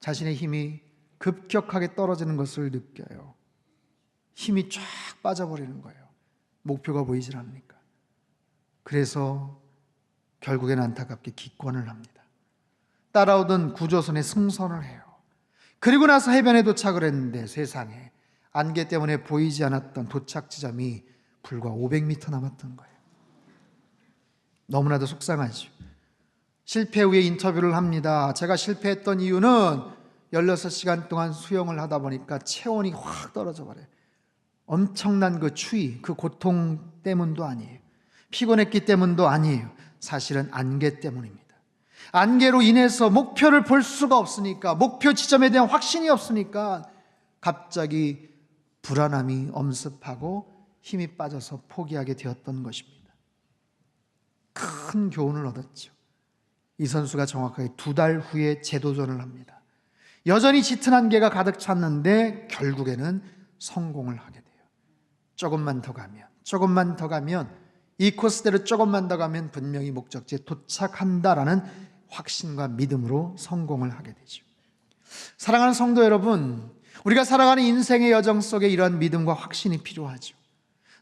자신의 힘이 급격하게 떨어지는 것을 느껴요. 힘이 쫙 빠져버리는 거예요. 목표가 보이질 않으니까. 그래서 결국엔 안타깝게 기권을 합니다. 따라오던 구조선에 승선을 해요. 그리고 나서 해변에 도착을 했는데 세상에 안개 때문에 보이지 않았던 도착 지점이 불과 500m 남았던 거예요. 너무나도 속상하죠. 실패 후에 인터뷰를 합니다. 제가 실패했던 이유는 16시간 동안 수영을 하다 보니까 체온이 확 떨어져 버려요. 엄청난 그 추위, 그 고통 때문도 아니에요. 피곤했기 때문도 아니에요. 사실은 안개 때문입니다. 안개로 인해서 목표를 볼 수가 없으니까, 목표 지점에 대한 확신이 없으니까 갑자기 불안함이 엄습하고 힘이 빠져서 포기하게 되었던 것입니다. 큰 교훈을 얻었죠. 이 선수가 정확하게 2달 후에 재도전을 합니다. 여전히 짙은 안개가 가득 찼는데 결국에는 성공을 하게 돼요. 조금만 더 가면 이 코스대로 조금만 더 가면 분명히 목적지에 도착한다라는 확신과 믿음으로 성공을 하게 되죠. 사랑하는 성도 여러분, 우리가 살아가는 인생의 여정 속에 이런 믿음과 확신이 필요하죠.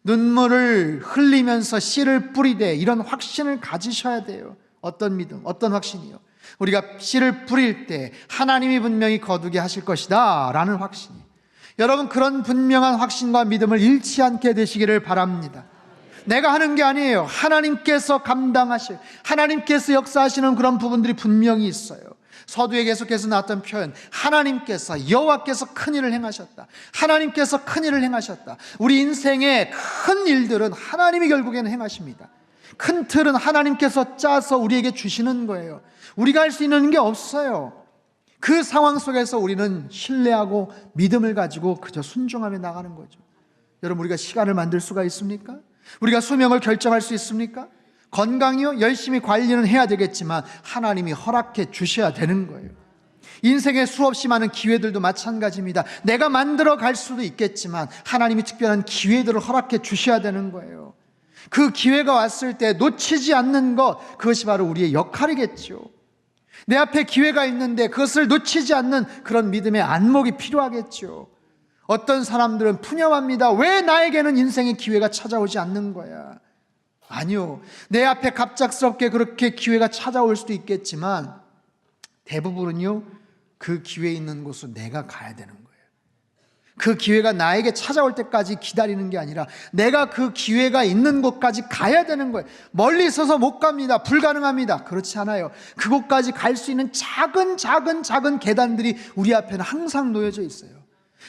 눈물을 흘리면서 씨를 뿌리되 이런 확신을 가지셔야 돼요. 어떤 믿음, 어떤 확신이요? 우리가 씨를 뿌릴 때 하나님이 분명히 거두게 하실 것이다 라는 확신이, 여러분 그런 분명한 확신과 믿음을 잃지 않게 되시기를 바랍니다. 내가 하는 게 아니에요. 하나님께서 감당하실, 하나님께서 역사하시는 그런 부분들이 분명히 있어요. 서두에 계속해서 나왔던 표현, 하나님께서, 여호와께서 큰 일을 행하셨다, 하나님께서 큰 일을 행하셨다. 우리 인생의 큰 일들은 하나님이 결국에는 행하십니다. 큰 틀은 하나님께서 짜서 우리에게 주시는 거예요. 우리가 할 수 있는 게 없어요. 그 상황 속에서 우리는 신뢰하고 믿음을 가지고 그저 순종하며 나가는 거죠. 여러분, 우리가 시간을 만들 수가 있습니까? 우리가 수명을 결정할 수 있습니까? 건강이요? 열심히 관리는 해야 되겠지만 하나님이 허락해 주셔야 되는 거예요. 인생에 수없이 많은 기회들도 마찬가지입니다. 내가 만들어 갈 수도 있겠지만 하나님이 특별한 기회들을 허락해 주셔야 되는 거예요. 그 기회가 왔을 때 놓치지 않는 것, 그것이 바로 우리의 역할이겠죠. 내 앞에 기회가 있는데 그것을 놓치지 않는 그런 믿음의 안목이 필요하겠죠. 어떤 사람들은 푸념합니다. 왜 나에게는 인생의 기회가 찾아오지 않는 거야? 아니요. 내 앞에 갑작스럽게 그렇게 기회가 찾아올 수도 있겠지만 대부분은요, 그 기회 있는 곳으로 내가 가야 되는 거예요. 그 기회가 나에게 찾아올 때까지 기다리는 게 아니라 내가 그 기회가 있는 곳까지 가야 되는 거예요. 멀리 있어서 못 갑니다. 불가능합니다. 그렇지 않아요. 그곳까지 갈 수 있는 작은 계단들이 우리 앞에는 항상 놓여져 있어요.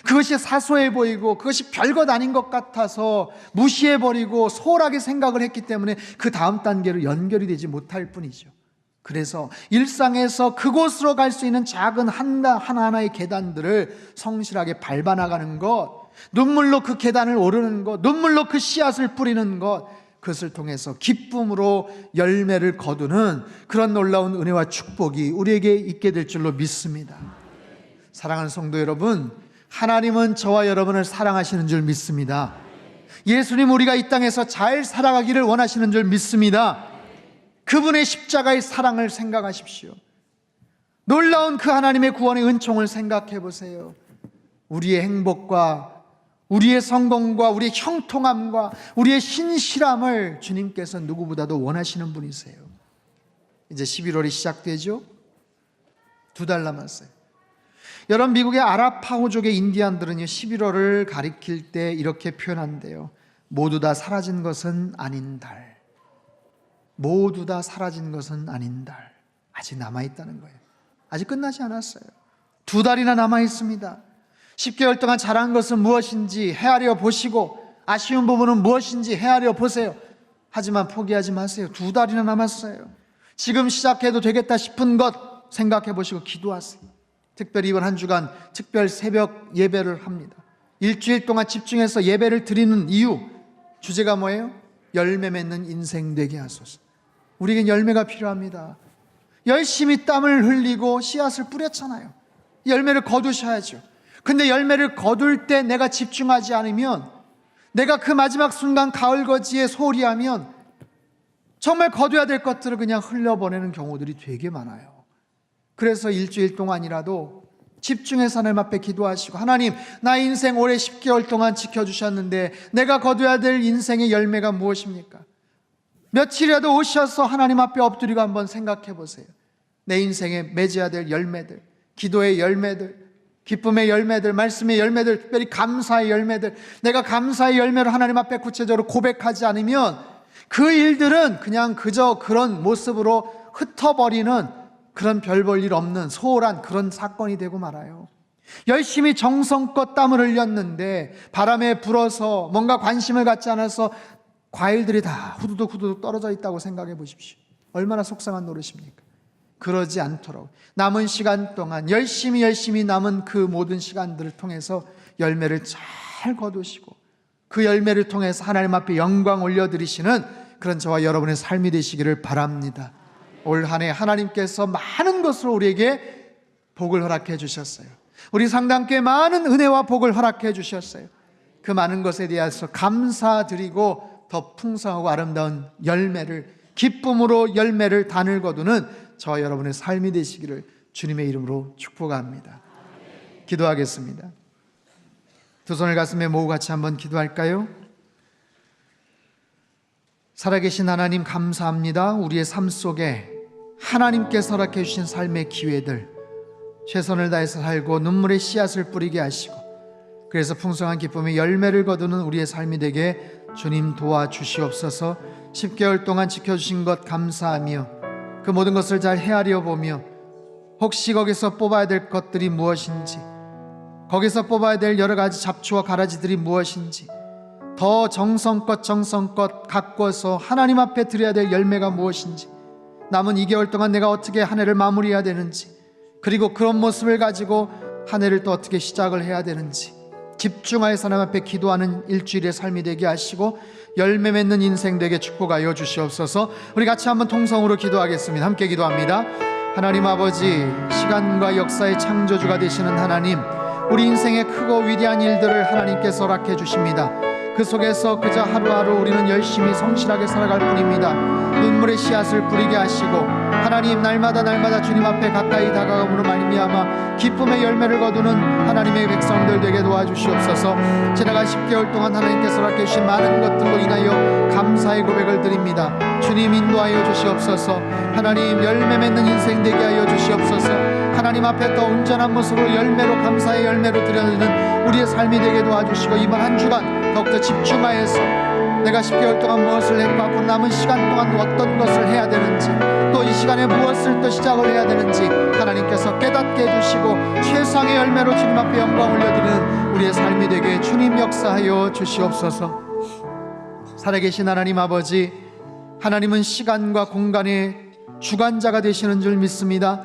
그것이 사소해 보이고 그것이 별것 아닌 것 같아서 무시해버리고 소홀하게 생각을 했기 때문에 그 다음 단계로 연결이 되지 못할 뿐이죠. 그래서 일상에서 그곳으로 갈 수 있는 작은 하나하나의 계단들을 성실하게 밟아 나가는 것, 눈물로 그 계단을 오르는 것, 눈물로 그 씨앗을 뿌리는 것, 그것을 통해서 기쁨으로 열매를 거두는 그런 놀라운 은혜와 축복이 우리에게 있게 될 줄로 믿습니다. 사랑하는 성도 여러분, 하나님은 저와 여러분을 사랑하시는 줄 믿습니다. 예수님, 우리가 이 땅에서 잘 살아가기를 원하시는 줄 믿습니다. 그분의 십자가의 사랑을 생각하십시오. 놀라운 그 하나님의 구원의 은총을 생각해 보세요. 우리의 행복과 우리의 성공과 우리의 형통함과 우리의 신실함을 주님께서 누구보다도 원하시는 분이세요. 이제 11월이 시작되죠. 2달 남았어요. 여러분, 미국의 아라파호족의 인디안들은요, 11월을 가리킬 때 이렇게 표현한대요. 모두 다 사라진 것은 아닌 달. 모두 다 사라진 것은 아닌 달. 아직 남아있다는 거예요. 아직 끝나지 않았어요. 2달이나 남아있습니다. 10개월 동안 잘한 것은 무엇인지 헤아려 보시고, 아쉬운 부분은 무엇인지 헤아려 보세요. 하지만 포기하지 마세요. 2달이나 남았어요. 지금 시작해도 되겠다 싶은 것 생각해 보시고 기도하세요. 특별히 이번 한 주간 특별 새벽 예배를 합니다. 일주일 동안 집중해서 예배를 드리는 이유, 주제가 뭐예요? 열매 맺는 인생 되게 하소서. 우리에겐 열매가 필요합니다. 열심히 땀을 흘리고 씨앗을 뿌렸잖아요. 열매를 거두셔야죠. 근데 열매를 거둘 때 내가 집중하지 않으면, 내가 그 마지막 순간 가을거지에 소홀히 하면 정말 거둬야 될 것들을 그냥 흘려보내는 경우들이 되게 많아요. 그래서 일주일 동안이라도 집중해서 하나님 앞에 기도하시고, 하나님, 나 인생 올해 10개월 동안 지켜주셨는데 내가 거둬야 될 인생의 열매가 무엇입니까? 며칠이라도 오셔서 하나님 앞에 엎드리고 한번 생각해 보세요. 내 인생에 맺어야 될 열매들, 기도의 열매들, 기쁨의 열매들, 말씀의 열매들, 특별히 감사의 열매들, 내가 감사의 열매로 하나님 앞에 구체적으로 고백하지 않으면 그 일들은 그냥 그저 그런 모습으로 흩어버리는 그런 별 볼 일 없는 소홀한 그런 사건이 되고 말아요. 열심히 정성껏 땀을 흘렸는데 바람에 불어서 뭔가 관심을 갖지 않아서 과일들이 다 후두둑 떨어져 있다고 생각해 보십시오. 얼마나 속상한 노릇입니까? 그러지 않도록 남은 시간 동안 열심히 남은 그 모든 시간들을 통해서 열매를 잘 거두시고, 그 열매를 통해서 하나님 앞에 영광 올려드리시는 그런 저와 여러분의 삶이 되시기를 바랍니다. 올 한 해 하나님께서 많은 것으로 우리에게 복을 허락해 주셨어요. 우리 상당께 많은 은혜와 복을 허락해 주셨어요. 그 많은 것에 대해서 감사드리고 더 풍성하고 아름다운 열매를, 기쁨으로 열매를 단을 거두는 저와 여러분의 삶이 되시기를 주님의 이름으로 축복합니다. 기도하겠습니다. 두 손을 가슴에 모으고 같이 한번 기도할까요? 살아계신 하나님, 감사합니다. 우리의 삶 속에 하나님께서 허락해 주신 삶의 기회들, 최선을 다해서 살고 눈물의 씨앗을 뿌리게 하시고, 그래서 풍성한 기쁨의 열매를 거두는 우리의 삶이 되게 주님 도와주시옵소서. 10개월 동안 지켜주신 것 감사하며 그 모든 것을 잘 헤아려 보며, 혹시 거기서 뽑아야 될 것들이 무엇인지, 거기서 뽑아야 될 여러 가지 잡초와 가라지들이 무엇인지, 더 정성껏 가꿔서 하나님 앞에 드려야 될 열매가 무엇인지, 남은 2개월 동안 내가 어떻게 한 해를 마무리해야 되는지, 그리고 그런 모습을 가지고 한 해를 또 어떻게 시작을 해야 되는지 집중하여서 하나님 앞에 기도하는 일주일의 삶이 되게 하시고 열매 맺는 인생 되게 축복하여 주시옵소서. 우리 같이 한번 통성으로 기도하겠습니다. 함께 기도합니다. 하나님 아버지, 시간과 역사의 창조주가 되시는 하나님, 우리 인생의 크고 위대한 일들을 하나님께서 허락해 주십니다. 그 속에서 그저 하루하루 우리는 열심히 성실하게 살아갈 뿐입니다. 눈물의 씨앗을 뿌리게 하시고 하나님, 날마다 주님 앞에 가까이 다가감으로 말미암아 기쁨의 열매를 거두는 하나님의 백성들 되게 도와주시옵소서. 지나간 10개월 동안 하나님께서 허락해 주신 많은 것들로 인하여 감사의 고백을 드립니다. 주님 인도하여 주시옵소서. 하나님, 열매 맺는 인생 되게 하여 주시옵소서. 하나님 앞에 더 온전한 모습으로 열매로, 감사의 열매로 드려지는 우리의 삶이 되게 도와주시고, 이번 한 주간 더욱더 집중하여서 내가 10개월 동안 무엇을 했고 앞으로 남은 시간 동안 어떤 것을 해야 되는지, 또 이 시간에 무엇을 또 시작을 해야 되는지 하나님께서 깨닫게 해주시고 최상의 열매로 주님 앞에 영광 올려드리는 우리의 삶이 되게 주님 역사하여 주시옵소서. 살아계신 하나님 아버지, 하나님은 시간과 공간의 주관자가 되시는 줄 믿습니다.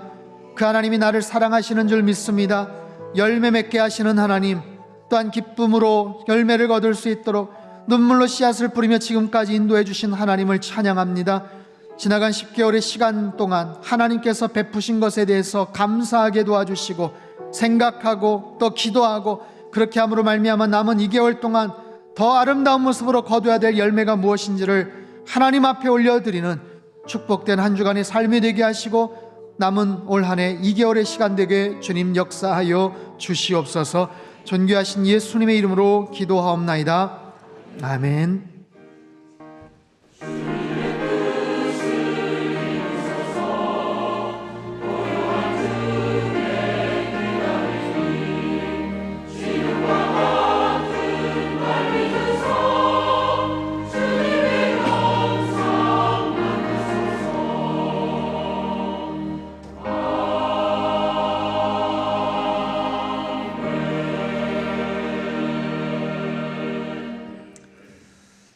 그 하나님이 나를 사랑하시는 줄 믿습니다. 열매 맺게 하시는 하나님, 또한 기쁨으로 열매를 거둘 수 있도록 눈물로 씨앗을 뿌리며 지금까지 인도해 주신 하나님을 찬양합니다. 지나간 10개월의 시간 동안 하나님께서 베푸신 것에 대해서 감사하게 도와주시고 생각하고 또 기도하고, 그렇게 함으로 말미암아 남은 2개월 동안 더 아름다운 모습으로 거둬야 될 열매가 무엇인지를 하나님 앞에 올려드리는 축복된 한 주간의 삶이 되게 하시고, 남은 올 한 해 2개월의 시간 되게 주님 역사하여 주시옵소서. 존귀하신 예수님의 이름으로 기도하옵나이다. 아멘.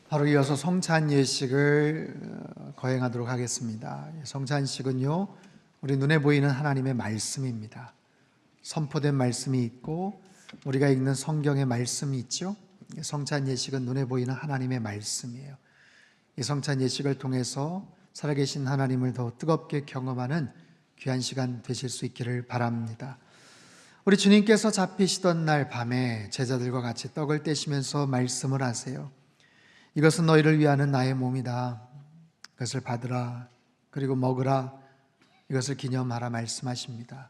바로 이어서 성찬 예식을 거행하도록 하겠습니다. 성찬식은요, 우리 눈에 보이는 하나님의 말씀입니다. 선포된 말씀이 있고 우리가 읽는 성경의 말씀이 있죠. 성찬 예식은 눈에 보이는 하나님의 말씀이에요. 이 성찬 예식을 통해서 살아계신 하나님을 더 뜨겁게 경험하는 귀한 시간 되실 수 있기를 바랍니다. 우리 주님께서 잡히시던 날 밤에 제자들과 같이 떡을 떼시면서 말씀을 하세요. 이것은 너희를 위하는 나의 몸이다. 이것을 받으라. 그리고 먹으라. 이것을 기념하라 말씀하십니다.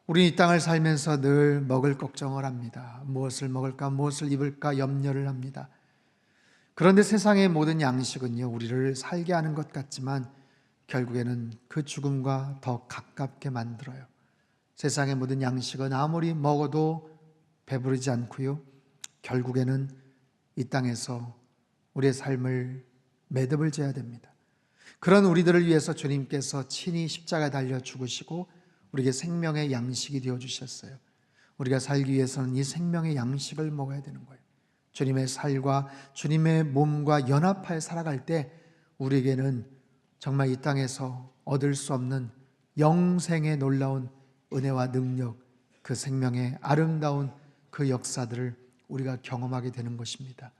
우리 이 땅을 살면서 늘 먹을 걱정을 합니다. 무엇을 먹을까, 무엇을 입을까 염려를 합니다. 그런데 세상의 모든 양식은요, 우리를 살게 하는 것 같지만 결국에는 그 죽음과 더 가깝게 만들어요. 세상의 모든 양식은 아무리 먹어도 배부르지 않고요, 결국에는 이 땅에서 우리의 삶을 매듭을 져야 됩니다. 그런 우리들을 위해서 주님께서 친히 십자가에 달려 죽으시고 우리에게 생명의 양식이 되어주셨어요. 우리가 살기 위해서는 이 생명의 양식을 먹어야 되는 거예요. 주님의 살과 주님의 몸과 연합하여 살아갈 때 우리에게는 정말 이 땅에서 얻을 수 없는 영생의 놀라운 은혜와 능력, 그 생명의 아름다운 그 역사들을 우리가 경험하게 되는 것입니다.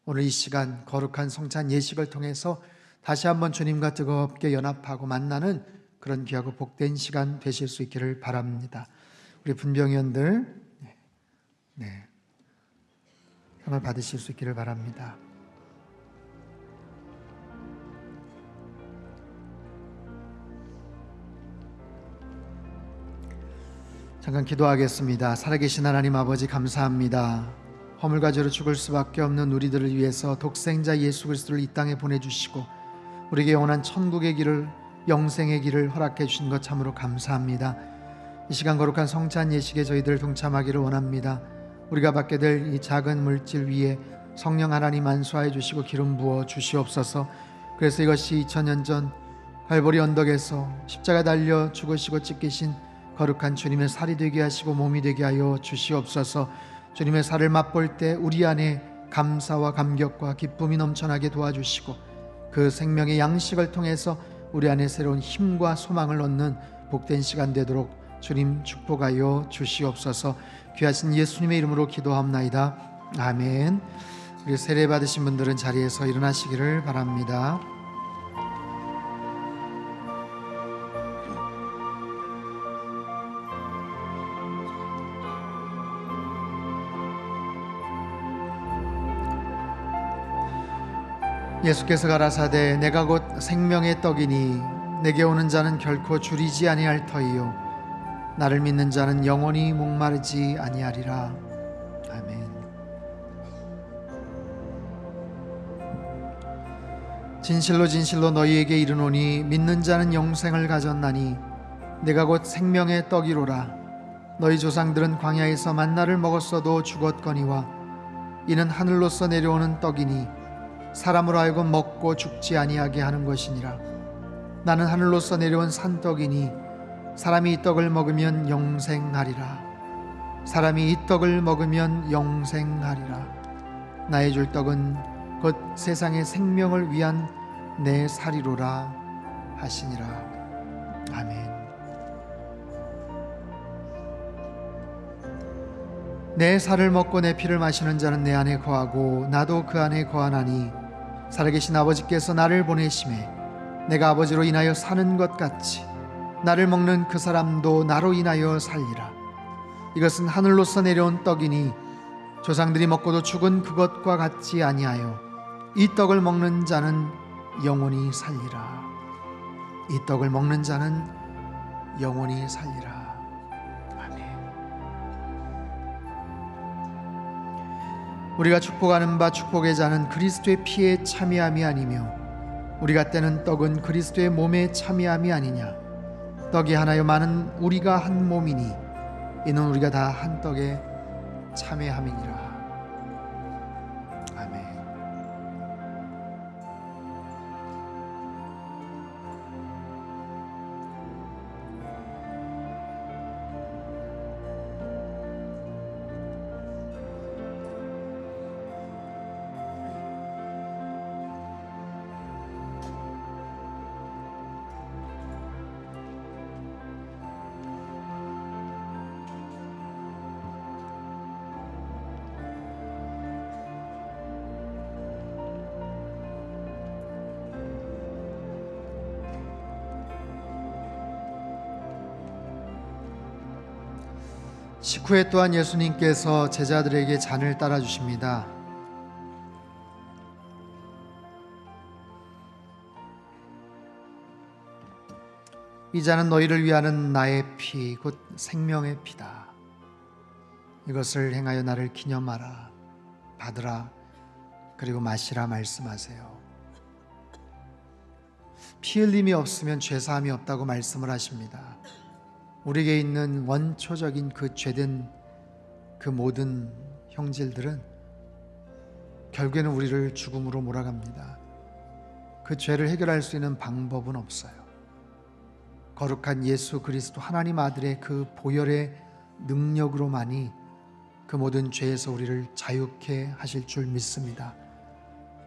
오늘 이 시간 거룩한 성찬 예식을 통해서 다시 한번 주님과 뜨겁게 연합하고 만나는 그런 귀하고 복된 시간 되실 수 있기를 바랍니다. 우리 분병위원들 상을 받으실 수 있기를 바랍니다. 잠깐 기도하겠습니다. 살아계신 하나님 아버지, 감사합니다. 허물과 죄로 죽을 수밖에 없는 우리들을 위해서 독생자 예수 그리스도를 이 땅에 보내주시고 우리에게 영원한 천국의 길을, 영생의 길을 허락해 주신 것 참으로 감사합니다. 이 시간 거룩한 성찬 예식에 저희들 동참하기를 원합니다. 우리가 받게 될 이 작은 물질 위에 성령 하나님 안수하여 주시고 기름 부어 주시옵소서. 그래서 이것이 2000년 전 갈보리 언덕에서 십자가 달려 죽으시고 찢기신 거룩한 주님의 살이 되게 하시고 몸이 되게 하여 주시옵소서. 주님의 살을 맛볼 때 우리 안에 감사와 감격과 기쁨이 넘쳐나게 도와주시고 그 생명의 양식을 통해서 우리 안에 새로운 힘과 소망을 얻는 복된 시간 되도록 주님 축복하여 주시옵소서. 귀하신 예수님의 이름으로 기도합나이다. 아멘. 우리 세례 받으신 분들은 자리에서 일어나시기를 바랍니다. 예수께서 가라사대 내가 곧 생명의 떡이니 내게 오는 자는 결코 줄이지 아니할 터이요 나를 믿는 자는 영원히 목마르지 아니하리라. 아멘. 진실로 진실로 너희에게 이르노니 믿는 자는 영생을 가졌나니 내가 곧 생명의 떡이로라. 너희 조상들은 광야에서 만나를 먹었어도 죽었거니와 이는 하늘로서 내려오는 떡이니 사람으로 하여금 먹고 죽지 아니하게 하는 것이니라. 나는 하늘로서 내려온 산떡이니 사람이 이 떡을 먹으면 영생하리라. 사람이 이 떡을 먹으면 영생하리라. 나의 줄 떡은 곧 세상의 생명을 위한 내 살이로라 하시니라. 아멘. 내 살을 먹고 내 피를 마시는 자는 내 안에 거하고 나도 그 안에 거하나니 살아계신 아버지께서 나를 보내심에 내가 아버지로 인하여 사는 것 같이 나를 먹는 그 사람도 나로 인하여 살리라. 이것은 하늘로서 내려온 떡이니 조상들이 먹고도 죽은 그것과 같지 아니하여 이 떡을 먹는 자는 영원히 살리라. 이 떡을 먹는 자는 영원히 살리라. 아멘. 우리가 축복하는 바 축복의 자는 그리스도의 피에 참여함이 아니며 우리가 떼는 떡은 그리스도의 몸에 참여함이 아니냐. 떡이 하나요 많은 우리가 한 몸이니 이는 우리가 다 한 떡에 참여함이니라. 아멘. 식후에 또한 예수님께서 제자들에게 잔을 따라 주십니다. 이 잔은 너희를 위하는 나의 피 곧 생명의 피다. 이것을 행하여 나를 기념하라. 받으라 그리고 마시라 말씀하세요. 피 흘림이 없으면 죄사함이 없다고 말씀을 하십니다. 우리에게 있는 원초적인 그 죄된 그 모든 형질들은 결국에는 우리를 죽음으로 몰아갑니다. 그 죄를 해결할 수 있는 방법은 없어요. 거룩한 예수 그리스도 하나님 아들의 그 보혈의 능력으로만이 그 모든 죄에서 우리를 자유케 하실 줄 믿습니다.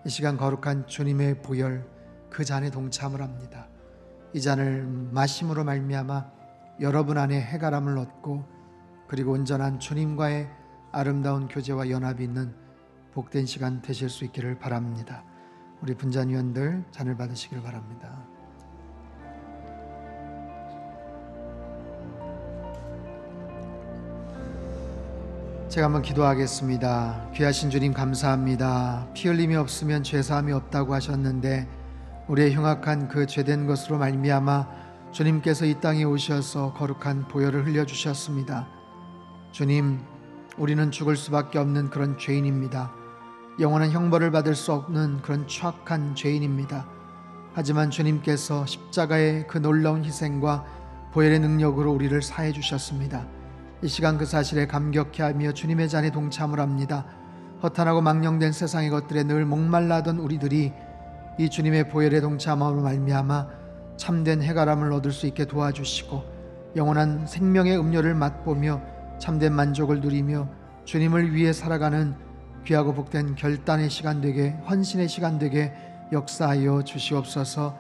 이 시간 거룩한 주님의 보혈 그 잔에 동참을 합니다. 이 잔을 마심으로 말미암아 여러분 안에 해갈함을 얻고 그리고 온전한 주님과의 아름다운 교제와 연합이 있는 복된 시간 되실 수 있기를 바랍니다. 우리 분잔위원들 잔을 받으시기를 바랍니다. 제가 한번 기도하겠습니다. 귀하신 주님 감사합니다. 피 흘림이 없으면 죄사함이 없다고 하셨는데 우리의 흉악한 그 죄된 것으로 말미암아 주님께서 이 땅에 오셔서 거룩한 보혈을 흘려주셨습니다. 주님, 우리는 죽을 수밖에 없는 그런 죄인입니다. 영원한 형벌을 받을 수 없는 그런 추악한 죄인입니다. 하지만 주님께서 십자가의 그 놀라운 희생과 보혈의 능력으로 우리를 사해 주셨습니다. 이 시간 그 사실에 감격해하며 주님의 잔에 동참을 합니다. 허탄하고 망령된 세상의 것들에 늘 목말라던 우리들이 이 주님의 보혈에 동참함으로 말미암아 참된 해갈함을 얻을 수 있게 도와주시고 영원한 생명의 음료를 맛보며 참된 만족을 누리며 주님을 위해 살아가는 귀하고 복된 결단의 시간 되게, 헌신의 시간 되게 역사하여 주시옵소서.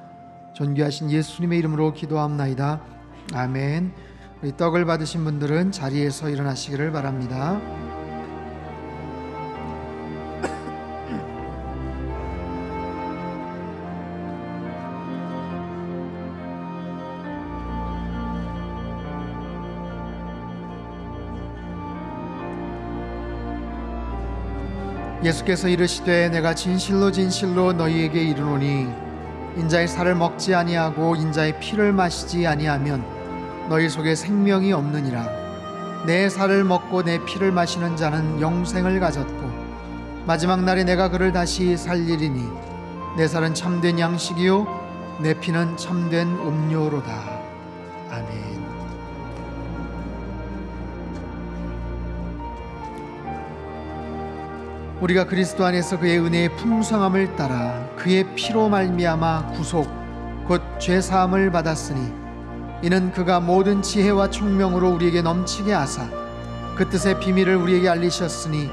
존귀하신 예수님의 이름으로 기도합나이다. 아멘. 우리 떡을 받으신 분들은 자리에서 일어나시기를 바랍니다. 예수께서 이르시되 내가 진실로 진실로 너희에게 이르노니 인자의 살을 먹지 아니하고 인자의 피를 마시지 아니하면 너희 속에 생명이 없느니라. 내 살을 먹고 내 피를 마시는 자는 영생을 가졌고 마지막 날에 내가 그를 다시 살리리니 내 살은 참된 양식이요 내 피는 참된 음료로다. 아멘. 우리가 그리스도 안에서 그의 은혜의 풍성함을 따라 그의 피로 말미암아 구속 곧 죄사함을 받았으니 이는 그가 모든 지혜와 총명으로 우리에게 넘치게 하사 그 뜻의 비밀을 우리에게 알리셨으니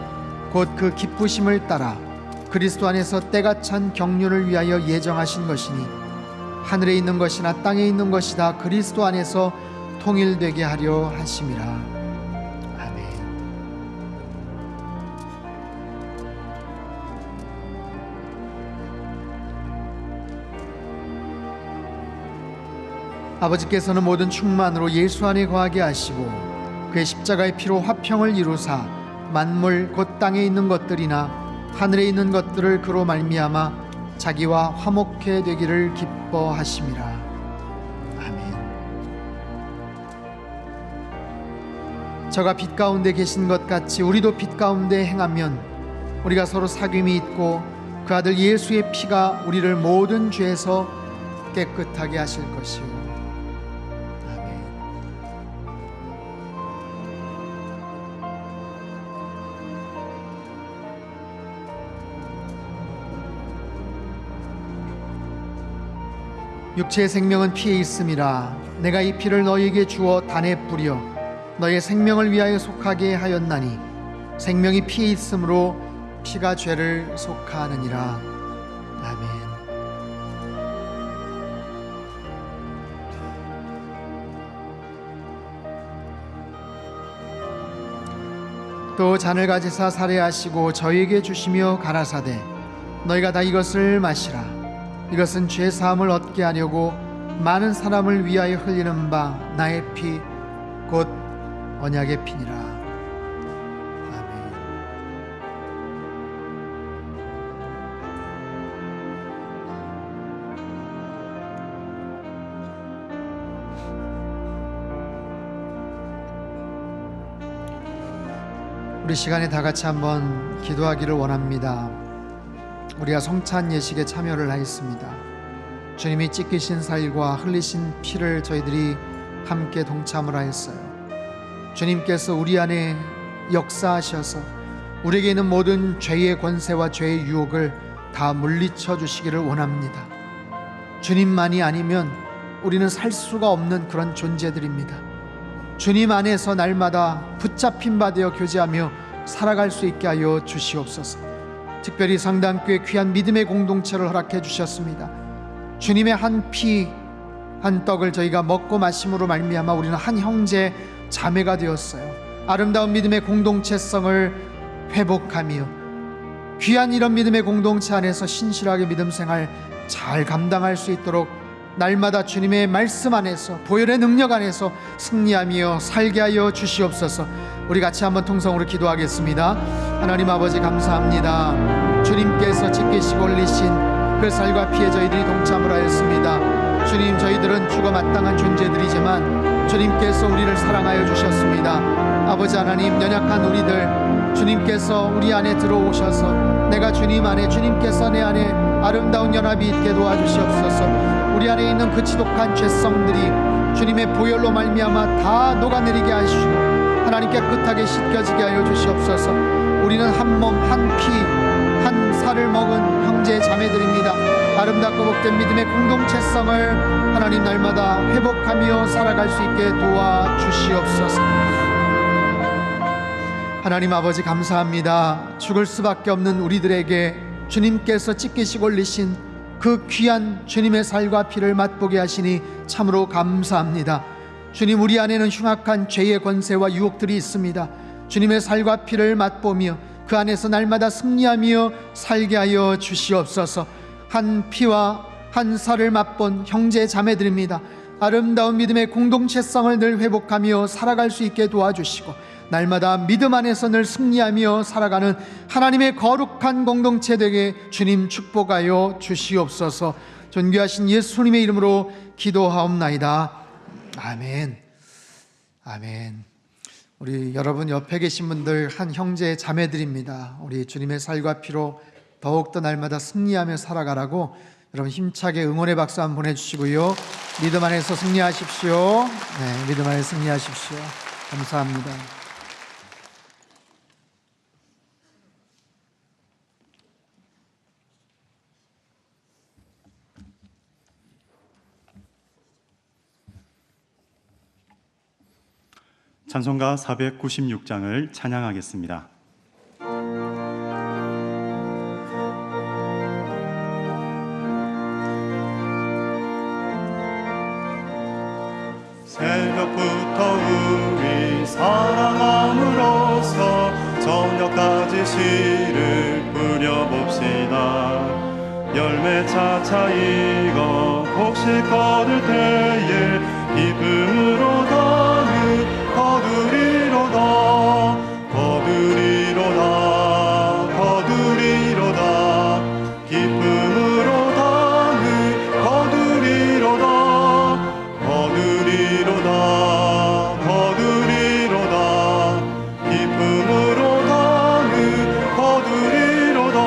곧 그 기쁘심을 따라 그리스도 안에서 때가 찬 경륜을 위하여 예정하신 것이니 하늘에 있는 것이나 땅에 있는 것이 다 그리스도 안에서 통일되게 하려 하심이라. 아멘. 아버지께서는 모든 충만으로 예수 안에 거하게 하시고 그의 십자가의 피로 화평을 이루사 만물 곧 땅에 있는 것들이나 하늘에 있는 것들을 그로 말미암아 자기와 화목해 되기를 기뻐하심이라. 아멘. 저가 빛 가운데 계신 것 같이 우리도 빛 가운데 행하면 우리가 서로 사귐이 있고 그 아들 예수의 피가 우리를 모든 죄에서 깨끗하게 하실 것이요. 육체의 생명은 피에 있음이라. 내가 이 피를 너희에게 주어 단에 뿌려 너희의 생명을 위하여 속하게 하였나니 생명이 피에 있으므로 피가 죄를 속하느니라. 아멘. 또 잔을 가지사 살해하시고 저희에게 주시며 가라사대 너희가 다 이것을 마시라. 이것은 죄 사함을 얻게 하려고 많은 사람을 위하여 흘리는 바 나의 피 곧 언약의 피니라. 아멘. 우리 시간에 다 같이 한번 기도하기를 원합니다. 우리가 성찬 예식에 참여를 하였습니다. 주님이 찢기신 살과 흘리신 피를 저희들이 함께 동참을 하였어요. 주님께서 우리 안에 역사하셔서 우리에게 있는 모든 죄의 권세와 죄의 유혹을 다 물리쳐 주시기를 원합니다. 주님만이 아니면 우리는 살 수가 없는 그런 존재들입니다. 주님 안에서 날마다 붙잡힌 바 되어 교제하며 살아갈 수 있게 하여 주시옵소서. 특별히 상담교회 귀한 믿음의 공동체를 허락해 주셨습니다. 주님의 한 피, 한 떡을 저희가 먹고 마심으로 말미암아 우리는 한 형제 자매가 되었어요. 아름다운 믿음의 공동체성을 회복하며 귀한 이런 믿음의 공동체 안에서 신실하게 믿음 생활 잘 감당할 수 있도록 날마다 주님의 말씀 안에서 보혈의 능력 안에서 승리하며 살게 하여 주시옵소서. 우리 같이 한번 통성으로 기도하겠습니다. 하나님 아버지 감사합니다. 주님께서 찢기시고 올리신 그 살과 피에 저희들이 동참을 하였습니다. 주님, 저희들은 죽어 마땅한 존재들이지만 주님께서 우리를 사랑하여 주셨습니다. 아버지 하나님, 연약한 우리들 주님께서 우리 안에 들어오셔서 내가 주님 안에, 주님께서 내 안에 아름다운 연합이 있게 도와주시옵소서. 우리 안에 있는 그 지독한 죄성들이 주님의 보혈로 말미암아 다 녹아내리게 하시고 하나님 깨끗하게 씻겨지게 하여 주시옵소서. 우리는 한 몸, 한 피, 한 살을 먹은 형제 자매들입니다. 아름답고 복된 믿음의 공동체성을 하나님 날마다 회복하며 살아갈 수 있게 도와주시옵소서. 하나님 아버지 감사합니다. 죽을 수밖에 없는 우리들에게 주님께서 찢기시고 올리신 그 귀한 주님의 살과 피를 맛보게 하시니 참으로 감사합니다. 주님, 우리 안에는 흉악한 죄의 권세와 유혹들이 있습니다. 주님의 살과 피를 맛보며 그 안에서 날마다 승리하며 살게 하여 주시옵소서. 한 피와 한 살을 맛본 형제 자매들입니다. 아름다운 믿음의 공동체성을 늘 회복하며 살아갈 수 있게 도와주시고 날마다 믿음 안에서 늘 승리하며 살아가는 하나님의 거룩한 공동체 되게 주님 축복하여 주시옵소서. 존귀하신 예수님의 이름으로 기도하옵나이다. 아멘. 아멘. 우리 여러분 옆에 계신 분들 한 형제 자매들입니다. 우리 주님의 살과 피로 더욱더 날마다 승리하며 살아가라고 여러분 힘차게 응원의 박수 한번 보내주시고요. 믿음 안에서 승리하십시오. 네, 믿음 안에서 승리하십시오. 감사합니다. 찬송가 496장을 찬양하겠습니다. 새벽부터 우리 사랑함으로써 저녁까지 씨를 뿌려봅시다. 열매 차차 익어 곡식 거둘 때에 기쁨으로 거두리로다 거두리로다 거두리로다 기쁨으로 거두리로다 거두리로다 거두리로다 기쁨으로 거두리로다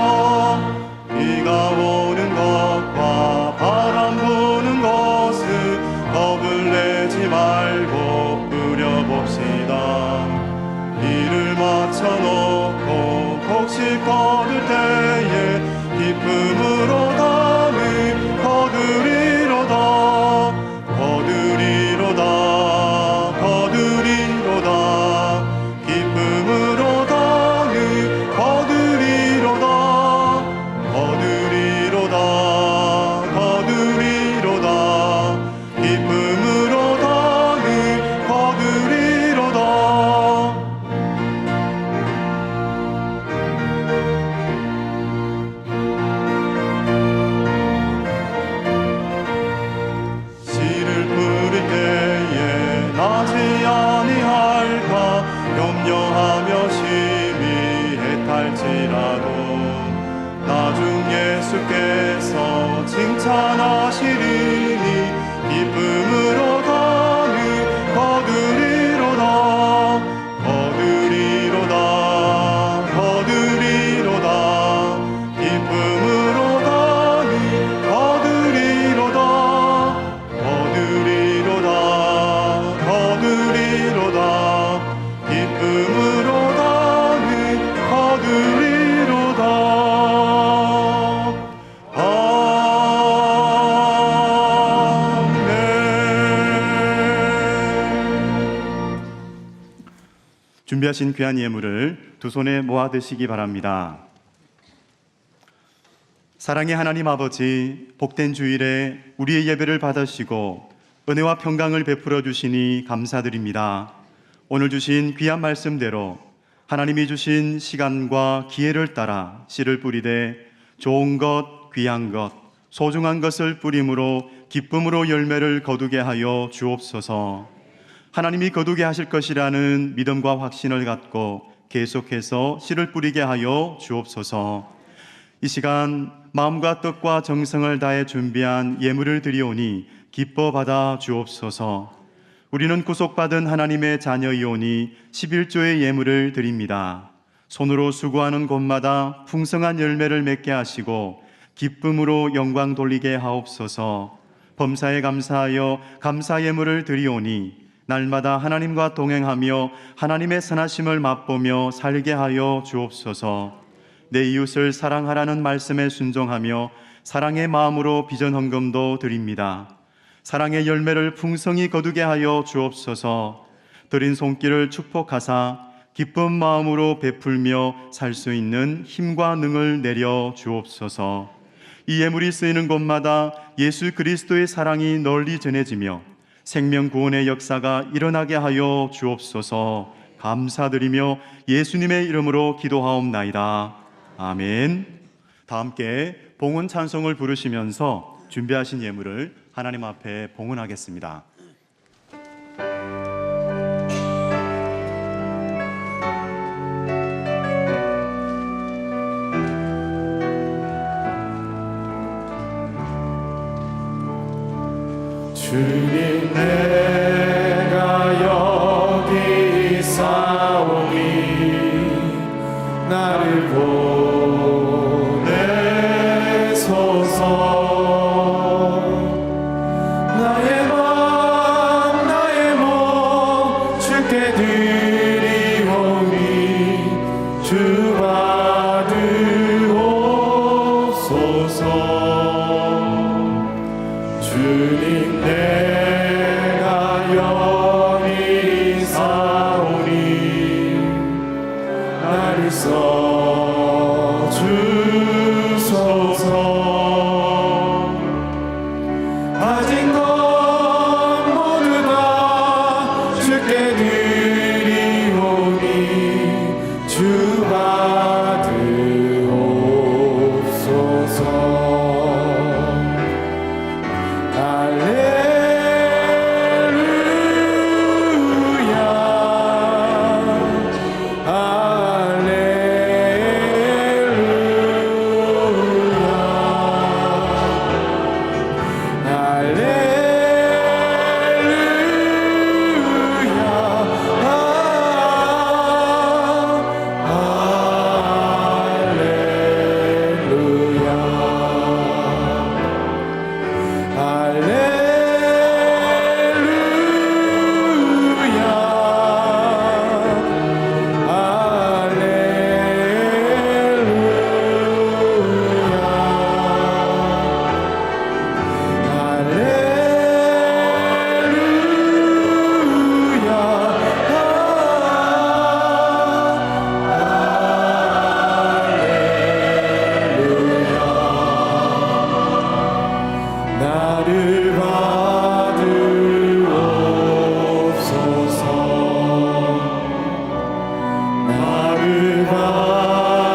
비가 오는 것과 바람 부는 것을 겁을 내지 말고 뿌려봅시다. 이를 맞춰놓고 곡식 거둘 때에 기쁨으로 거두리로다 거두리로다 거두리로다 기쁨으로 거두리로다 거두리로다 거두리로다 기쁨으로 거두리로다. 씨를 뿌릴 때에 나지 아니할까 염려하며 심히 애탈지라도 나중 예수께서 칭찬하시리니 기쁨으로 거두리로다 거두리로다 거두리로다 기쁨으로 거두리로다 거두리로다 거두리로다 기쁨으로 거두리로다. 준비하신 귀한 예물을 두 손에 모아 드시기 바랍니다. 사랑의 하나님 아버지, 복된 주일에 우리의 예배를 받으시고 은혜와 평강을 베풀어 주시니 감사드립니다. 오늘 주신 귀한 말씀대로 하나님이 주신 시간과 기회를 따라 씨를 뿌리되 좋은 것, 귀한 것, 소중한 것을 뿌림으로 기쁨으로 열매를 거두게 하여 주옵소서. 하나님이 거두게 하실 것이라는 믿음과 확신을 갖고 계속해서 씨를 뿌리게 하여 주옵소서. 이 시간 마음과 뜻과 정성을 다해 준비한 예물을 드리오니 기뻐 받아 주옵소서. 우리는 구속받은 하나님의 자녀이오니 11조의 예물을 드립니다. 손으로 수고하는 곳마다 풍성한 열매를 맺게 하시고 기쁨으로 영광 돌리게 하옵소서. 범사에 감사하여 감사 예물을 드리오니 날마다 하나님과 동행하며 하나님의 선하심을 맛보며 살게 하여 주옵소서. 내 이웃을 사랑하라는 말씀에 순종하며 사랑의 마음으로 비전 헌금도 드립니다. 사랑의 열매를 풍성히 거두게 하여 주옵소서. 드린 손길을 축복하사 기쁜 마음으로 베풀며 살 수 있는 힘과 능을 내려 주옵소서. 이 예물이 쓰이는 곳마다 예수 그리스도의 사랑이 널리 전해지며 생명 구원의 역사가 일어나게 하여 주옵소서. 감사드리며 예수님의 이름으로 기도하옵나이다. 아멘. 다 함께 봉헌 찬송을 부르시면서 준비하신 예물을 하나님 앞에 봉헌하겠습니다. 주님 내가 여기 있사오니 나를 보내소서. 나의 맘 나의 몸 주께 드리오니 주 받으옵소서. 주님 내가 여기 있사오니 나를 써주소서. 가진 것 모두 다 주께 드리오니 주 받으옵소서. 나를 받으옵소서. 나를 받으옵소서.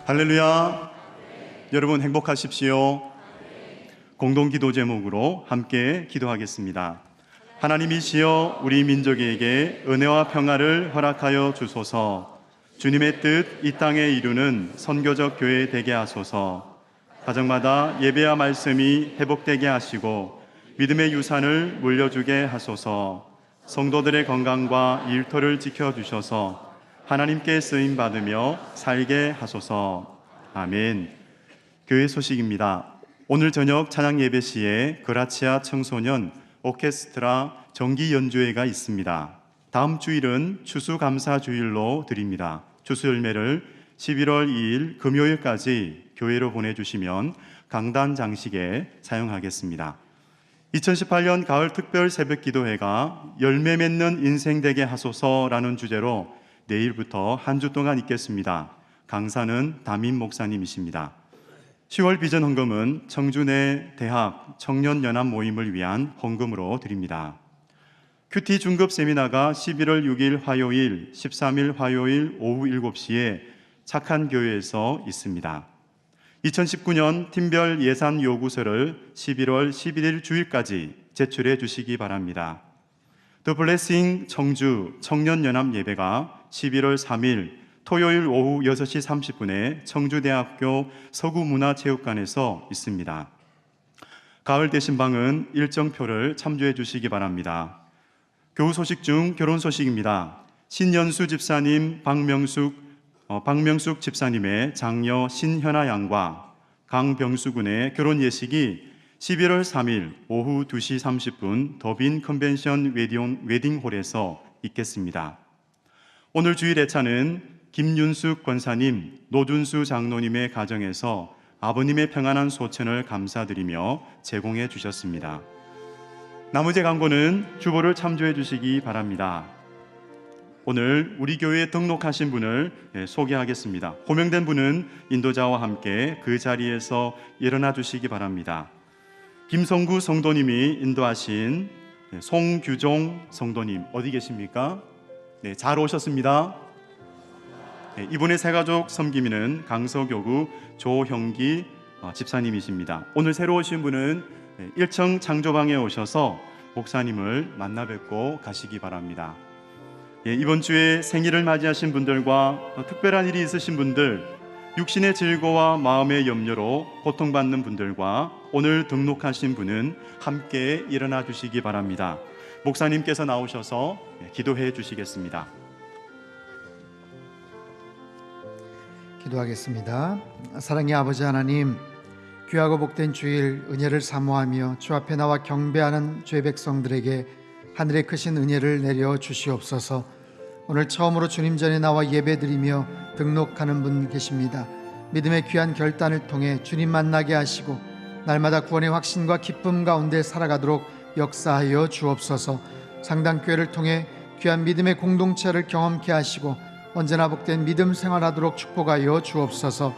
할렐루야. 여러분 행복하십시오. 공동기도 제목으로 함께 기도하겠습니다. 하나님이시여 우리 민족에게 은혜와 평화를 허락하여 주소서. 주님의 뜻 이 땅에 이루는 선교적 교회 되게 하소서. 가정마다 예배와 말씀이 회복되게 하시고 믿음의 유산을 물려주게 하소서. 성도들의 건강과 일터를 지켜주셔서 하나님께 쓰임받으며 살게 하소서. 아멘. 교회 소식입니다. 오늘 저녁 찬양 예배 시에 그라치아 청소년 오케스트라 정기 연주회가 있습니다. 다음 주일은 추수감사 주일로 드립니다. 추수 열매를 11월 2일 금요일까지 교회로 보내주시면 강단 장식에 사용하겠습니다. 2018년 가을 특별 새벽 기도회가 열매 맺는 인생 되게 하소서라는 주제로 내일부터 한 주 동안 있겠습니다. 강사는 담임 목사님이십니다. 10월 비전 헌금은 청주 내 대학 청년연합 모임을 위한 헌금으로 드립니다. 큐티 중급 세미나가 11월 6일 화요일, 13일 화요일 오후 7시에 착한 교회에서 있습니다. 2019년 팀별 예산 요구서를 11월 11일 주일까지 제출해 주시기 바랍니다. 더 블레싱 청주 청년연합 예배가 11월 3일 토요일 오후 6시 30분에 청주대학교 서구문화체육관에서 있습니다. 가을 대신방은 일정표를 참조해 주시기 바랍니다. 교우 소식 중 결혼 소식입니다. 신연수 집사님, 박명숙 집사님의 장녀 신현아 양과 강병수 군의 결혼 예식이 11월 3일 오후 2시 30분 더빈 컨벤션 웨딩홀에서 있겠습니다. 오늘 주일 예차는 김윤숙 권사님, 노준수 장로님의 가정에서 아버님의 평안한 소천을 감사드리며 제공해 주셨습니다. 나머지 광고는 주보를 참조해 주시기 바랍니다. 오늘 우리 교회에 등록하신 분을 소개하겠습니다. 호명된 분은 인도자와 함께 그 자리에서 일어나 주시기 바랍니다. 김성구 성도님이 인도하신 송규종 성도님 어디 계십니까? 네, 잘 오셨습니다. 이분의 새가족 섬김이는 강서교구 조형기 집사님이십니다. 오늘 새로 오신 분은 1층 창조방에 오셔서 목사님을 만나 뵙고 가시기 바랍니다. 이번 주에 생일을 맞이하신 분들과 특별한 일이 있으신 분들, 육신의 질고와 마음의 염려로 고통받는 분들과 오늘 등록하신 분은 함께 일어나 주시기 바랍니다. 목사님께서 나오셔서 기도해 주시겠습니다. 기도하겠습니다. 사랑의 아버지 하나님, 귀하고 복된 주일 은혜를 사모하며 주 앞에 나와 경배하는 주의 백성들에게 하늘의 크신 은혜를 내려 주시옵소서. 오늘 처음으로 주님 전에 나와 예배드리며 등록하는 분 계십니다. 믿음의 귀한 결단을 통해 주님 만나게 하시고 날마다 구원의 확신과 기쁨 가운데 살아가도록 역사하여 주옵소서. 상당교회를 통해 귀한 믿음의 공동체를 경험케 하시고 언제나 복된 믿음 생활하도록 축복하여 주옵소서.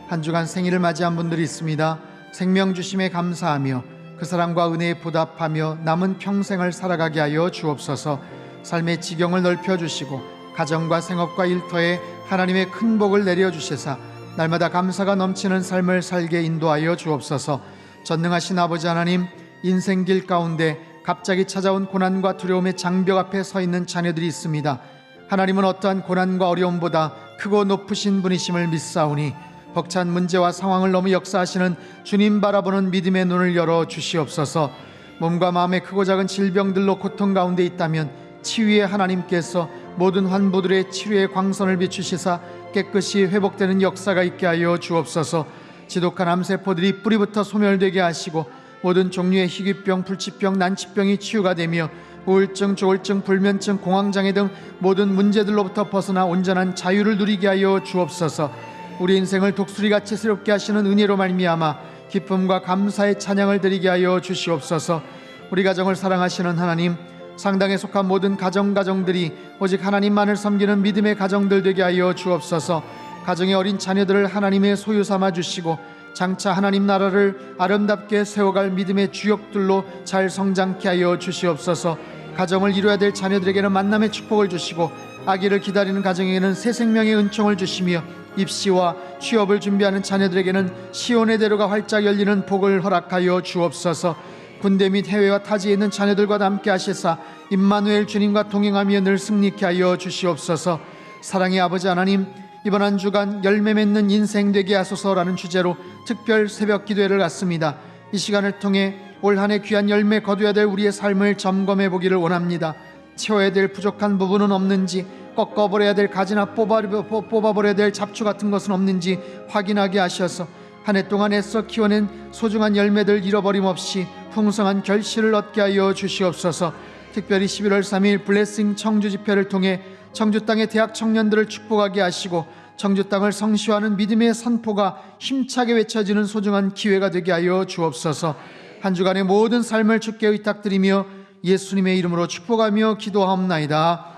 한 주간 생일을 맞이한 분들이 있습니다. 생명 주심에 감사하며 그 사랑과 은혜에 보답하며 남은 평생을 살아가게 하여 주옵소서. 삶의 지경을 넓혀주시고 가정과 생업과 일터에 하나님의 큰 복을 내려주시사 날마다 감사가 넘치는 삶을 살게 인도하여 주옵소서. 전능하신 아버지 하나님, 인생길 가운데 갑자기 찾아온 고난과 두려움의 장벽 앞에 서 있는 자녀들이 있습니다. 하나님은 어떠한 고난과 어려움보다 크고 높으신 분이심을 믿사오니 벅찬 문제와 상황을 너무 역사하시는 주님 바라보는 믿음의 눈을 열어 주시옵소서. 몸과 마음의 크고 작은 질병들로 고통 가운데 있다면 치유의 하나님께서 모든 환부들의 치료의 광선을 비추시사 깨끗이 회복되는 역사가 있게 하여 주옵소서. 지독한 암세포들이 뿌리부터 소멸되게 하시고 모든 종류의 희귀병, 불치병, 난치병이 치유가 되며 우울증, 조울증, 불면증, 공황장애 등 모든 문제들로부터 벗어나 온전한 자유를 누리게 하여 주옵소서. 우리 인생을 독수리같이 새롭게 하시는 은혜로 말미암아 기쁨과 감사의 찬양을 드리게 하여 주시옵소서. 우리 가정을 사랑하시는 하나님, 상당에 속한 모든 가정들이 오직 하나님만을 섬기는 믿음의 가정들 되게 하여 주옵소서. 가정의 어린 자녀들을 하나님의 소유 삼아 주시고 장차 하나님 나라를 아름답게 세워갈 믿음의 주역들로 잘 성장케 하여 주시옵소서. 가정을 이루어야 될 자녀들에게는 만남의 축복을 주시고 아기를 기다리는 가정에게는 새 생명의 은총을 주시며 입시와 취업을 준비하는 자녀들에게는 시온의 대로가 활짝 열리는 복을 허락하여 주옵소서. 군대 및 해외와 타지에 있는 자녀들과 함께 하시사 임마누엘 주님과 동행하며 늘 승리케 하여 주시옵소서. 사랑의 아버지 하나님, 이번 한 주간 열매 맺는 인생 되게 하소서라는 주제로 특별 새벽 기도회를 갖습니다. 이 시간을 통해 올 한 해 귀한 열매 거두어야 될 우리의 삶을 점검해 보기를 원합니다. 채워야 될 부족한 부분은 없는지, 꺾어버려야 될 가지나 뽑아버려야 될 잡초 같은 것은 없는지 확인하게 하셔서 한 해 동안 애써 키워낸 소중한 열매들 잃어버림 없이 풍성한 결실을 얻게 하여 주시옵소서. 특별히 11월 3일 블레싱 청주 집회를 통해 청주 땅의 대학 청년들을 축복하게 하시고 청주 땅을 성시화하는 믿음의 선포가 힘차게 외쳐지는 소중한 기회가 되게 하여 주옵소서. 한 주간의 모든 삶을 주께 의탁드리며 예수님의 이름으로 축복하며 기도하옵나이다.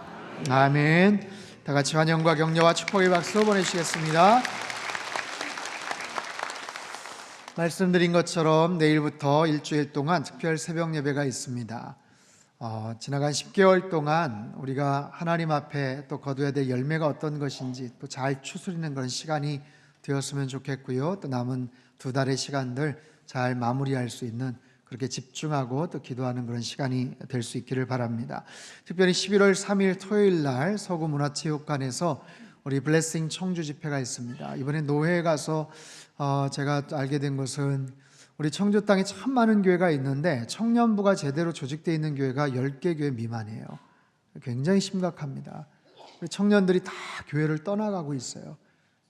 아멘. 다 같이 환영과 격려와 축복의 박수 보내시겠습니다. 말씀드린 것처럼 내일부터 일주일 동안 특별 새벽 예배가 있습니다. 지나간 10개월 동안 우리가 하나님 앞에 또 거둬야 될 열매가 어떤 것인지 또 잘 추스리는 그런 시간이 되었으면 좋겠고요. 또 남은 2달의 시간들 잘 마무리할 수 있는, 그렇게 집중하고 또 기도하는 그런 시간이 될 수 있기를 바랍니다. 특별히 11월 3일 토요일 날 서구문화체육관에서 우리 블레싱 청주 집회가 있습니다. 이번에 노회에 가서 제가 알게 된 것은 우리 청주 땅에 참 많은 교회가 있는데 청년부가 제대로 조직되어 있는 교회가 10개 교회 미만이에요. 굉장히 심각합니다. 청년들이 다 교회를 떠나가고 있어요.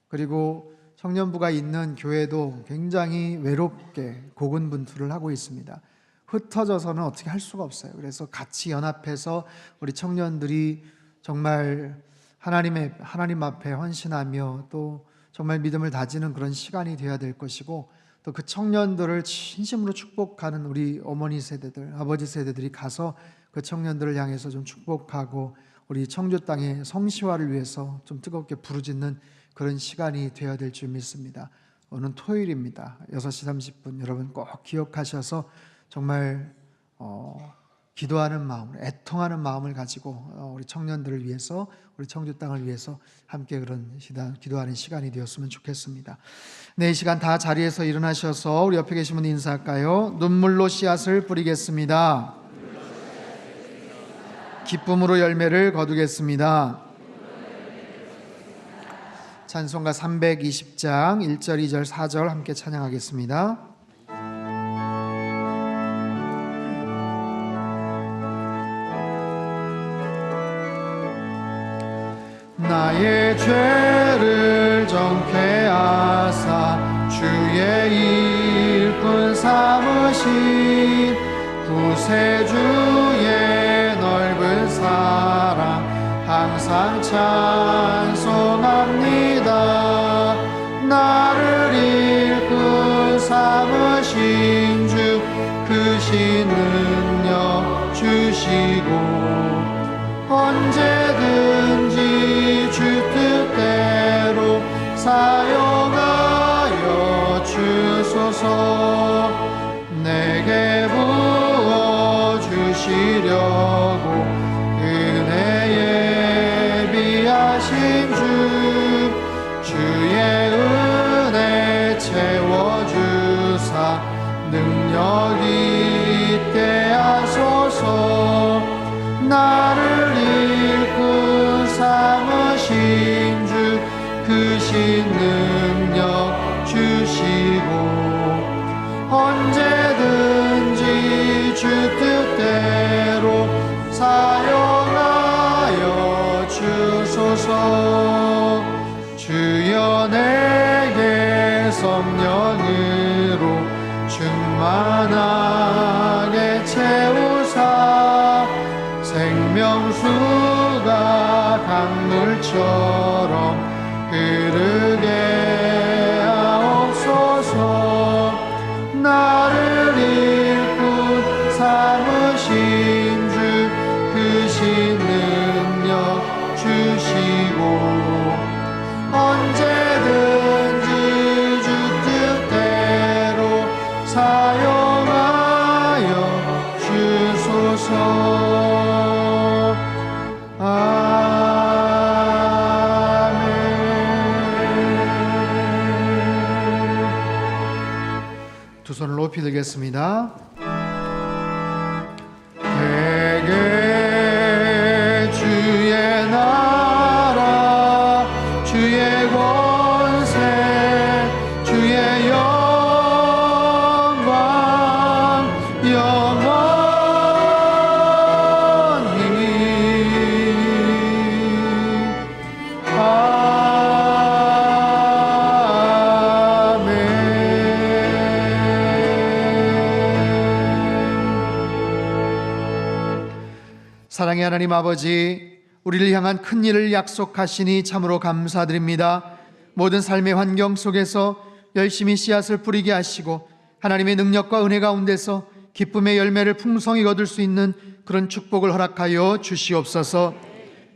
그리고 청년부가 있는 교회도 굉장히 외롭게 고군분투를 하고 있습니다. 흩어져서는 어떻게 할 수가 없어요. 그래서 같이 연합해서 우리 청년들이 정말 하나님 앞에 헌신하며 또 정말 믿음을 다지는 그런 시간이 되어야 될 것이고, 또 그 청년들을 진심으로 축복하는 우리 어머니 세대들, 아버지 세대들이 가서 그 청년들을 향해서 좀 축복하고 우리 청주 땅의 성시화를 위해서 좀 뜨겁게 부르짖는 그런 시간이 되어야 될 줄 믿습니다. 오늘 토요일입니다. 6시 30분 여러분 꼭 기억하셔서 정말 기도하는 마음을, 애통하는 마음을 가지고 우리 청년들을 위해서, 우리 청주 땅을 위해서 함께 그런 기도하는 시간이 되었으면 좋겠습니다. 네, 이 시간 다 자리에서 일어나셔서 우리 옆에 계신 분 인사할까요? 눈물로 씨앗을 뿌리겠습니다. 기쁨으로 열매를 거두겠습니다. 찬송가 320장 1절, 2절, 4절 함께 찬양하겠습니다. 나의 죄를 정케 하사 주의 일꾼 삼으신 구세주의 넓은 사랑 항상 찬송합니다. 나를 일꾼 삼으신 주 크신 능력 주시고 언제든지 주 뜻대로 사용하여 주소서. 내게 부어주시려고 은혜에 비하신 주의 은혜 채워주사 능력 있게 하소서. 나를 일꾼 삼으신 주 크신 능력 주시고 언제든지 주 뜻대로 사용하여 주소서. 주여 내게 성령으로 충만하게 채우사 생명수가 강물처럼 흐르게 하옵소서. 나를 일꾼 삼으신 주 크신 능력 주시고 언제든지 주 뜻대로 사용하여 주소서. 아멘. 두 손을 높이 들겠습니다. 대개 주의 나라 주의 권세 주의 영광 영원히 사랑의 하나님 아버지, 우리를 향한 큰 일을 약속하시니 참으로 감사드립니다. 모든 삶의 환경 속에서 열심히 씨앗을 뿌리게 하시고 하나님의 능력과 은혜 가운데서 기쁨의 열매를 풍성히 거둘 수 있는 그런 축복을 허락하여 주시옵소서.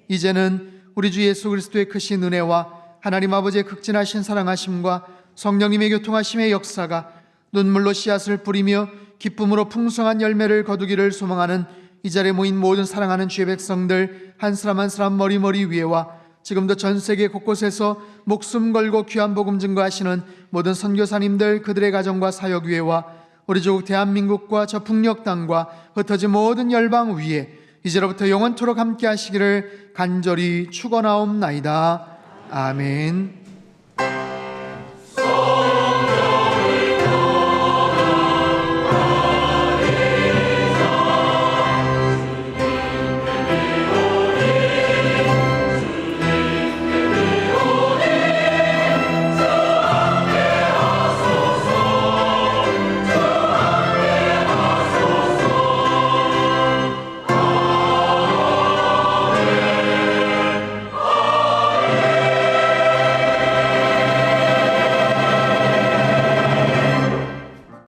이제는 우리 주 예수 그리스도의 크신 은혜와 하나님 아버지의 극진하신 사랑하심과 성령님의 교통하심의 역사가 눈물로 씨앗을 뿌리며 기쁨으로 풍성한 열매를 거두기를 소망하는 이 자리에 모인 모든 사랑하는 주의 백성들 한 사람 한 사람 머리 위에와 지금도 전 세계 곳곳에서 목숨 걸고 귀한 복음 증거하시는 모든 선교사님들 그들의 가정과 사역 위에와 우리 조국 대한민국과 저 북녘 땅과 흩어진 모든 열방 위에 이제로부터 영원토록 함께 하시기를 간절히 축원하옵나이다. 아멘.